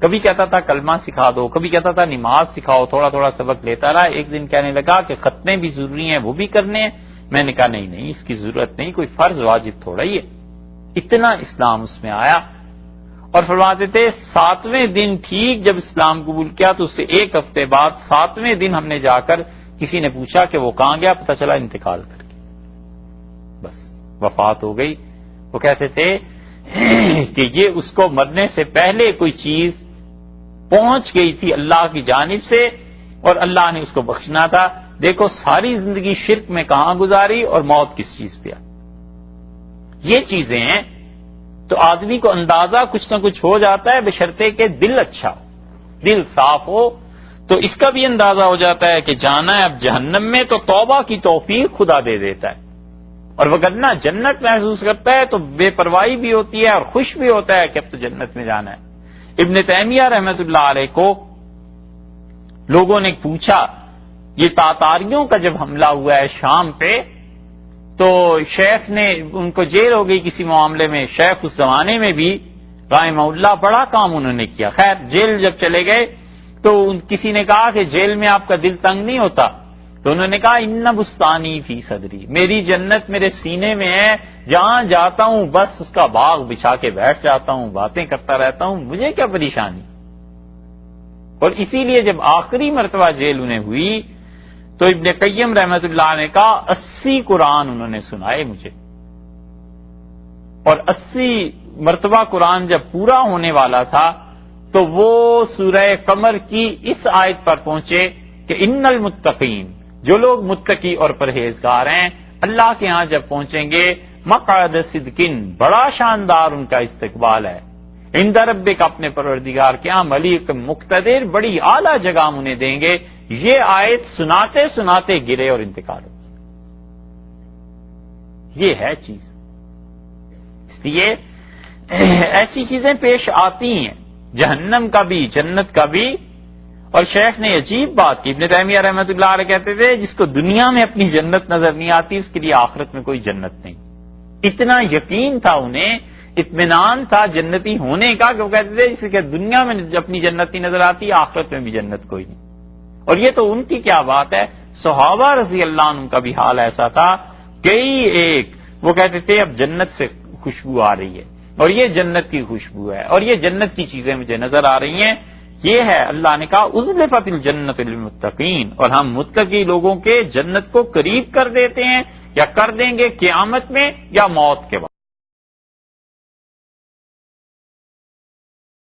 کبھی کہتا تھا کلمہ سکھا دو، کبھی کہتا تھا نماز سکھاؤ، تھوڑا تھوڑا سبق لیتا رہا۔ ایک دن کہنے لگا کہ ختنے بھی ضروری ہیں، وہ بھی کرنے ہیں۔ میں نے کہا نہیں نہیں، اس کی ضرورت نہیں، کوئی فرض واجب تھوڑا ہی ہے۔ اتنا اسلام اس میں آیا، اور فرماتے تھے 7ویں دن ٹھیک جب اسلام قبول کیا تو اس سے 1 ہفتے بعد 7ویں دن ہم نے جا کر کسی نے پوچھا کہ وہ کہاں گیا، پتہ چلا انتقال کر کے بس وفات ہو گئی۔ وہ کہتے تھے کہ یہ اس کو مرنے سے پہلے کوئی چیز پہنچ گئی تھی اللہ کی جانب سے، اور اللہ نے اس کو بخشنا تھا۔ دیکھو ساری زندگی شرک میں کہاں گزاری اور موت کس چیز پہ آئی۔ یہ چیزیں ہیں تو آدمی کو اندازہ کچھ نہ کچھ ہو جاتا ہے، بشرطے کہ دل اچھا ہو، دل صاف ہو، تو اس کا بھی اندازہ ہو جاتا ہے کہ جانا ہے اب جہنم میں، تو توبہ کی توفیق خدا دے دیتا ہے، اور وگرنہ جنت محسوس کرتا ہے تو بے پرواہی بھی ہوتی ہے اور خوش بھی ہوتا ہے کہ اب تو جنت میں جانا ہے۔ ابن تیمیہ رحمۃ اللہ علیہ کو لوگوں نے پوچھا، یہ تاتاریوں کا جب حملہ ہوا ہے شام پہ تو شیخ نے ان کو جیل ہو گئی کسی معاملے میں، شیخ اس زمانے میں بھی رحمہ اللہ بڑا کام انہوں نے کیا۔ خیر جیل جب چلے گئے تو کسی نے کہا کہ جیل میں آپ کا دل تنگ نہیں ہوتا؟ تو انہوں نے کہا ان بستانی فی صدری، میری جنت میرے سینے میں ہے، جہاں جاتا ہوں بس اس کا باغ بچھا کے بیٹھ جاتا ہوں، باتیں کرتا رہتا ہوں، مجھے کیا پریشانی۔ اور اسی لیے جب آخری مرتبہ جیل انہیں ہوئی تو ابن قیم رحمت اللہ نے کہا 80 قرآن انہوں نے سنائے مجھے، اور 80 مرتبہ قرآن جب پورا ہونے والا تھا تو وہ سورہ قمر کی اس آیت پر پہنچے کہ ان المتقین، جو لوگ متقی اور پرہیزگار ہیں، اللہ کے ہاں جب پہنچیں گے مقعد صدقن، بڑا شاندار ان کا استقبال ہے، عند ربک، اپنے پروردگار کے ہاں، ملیک مقتدر، بڑی اعلیٰ جگہ ہم انہیں دیں گے۔ یہ آیت سناتے سناتے گرے اور انتقال ہو گیا۔ یہ ہے چیز، اس لیے ایسی چیزیں پیش آتی ہیں جہنم کا بھی جنت کا بھی. اور شیخ نے عجیب بات کی، ابن تیمیہ رحمۃ اللہ علیہ کہتے تھے جس کو دنیا میں اپنی جنت نظر نہیں آتی اس کے لیے آخرت میں کوئی جنت نہیں. اتنا یقین تھا انہیں، اطمینان تھا جنتی ہونے کا کہ وہ کہتے تھے جس کہ دنیا میں اپنی جنت نہیں نظر آتی آخرت میں بھی جنت کوئی نہیں. اور یہ تو ان کی کیا بات ہے، صحابہ رضی اللہ عنہ کا بھی حال ایسا تھا. کئی ایک وہ کہتے تھے اب جنت سے خوشبو آ رہی ہے اور یہ جنت کی خوشبو ہے اور یہ جنت کی چیزیں مجھے نظر آ رہی ہیں. یہ ہے اللہ نے کہا ازلفت الجنت للمتقین، اور ہم متقی لوگوں کے جنت کو قریب کر دیتے ہیں یا کر دیں گے قیامت میں یا موت کے بعد.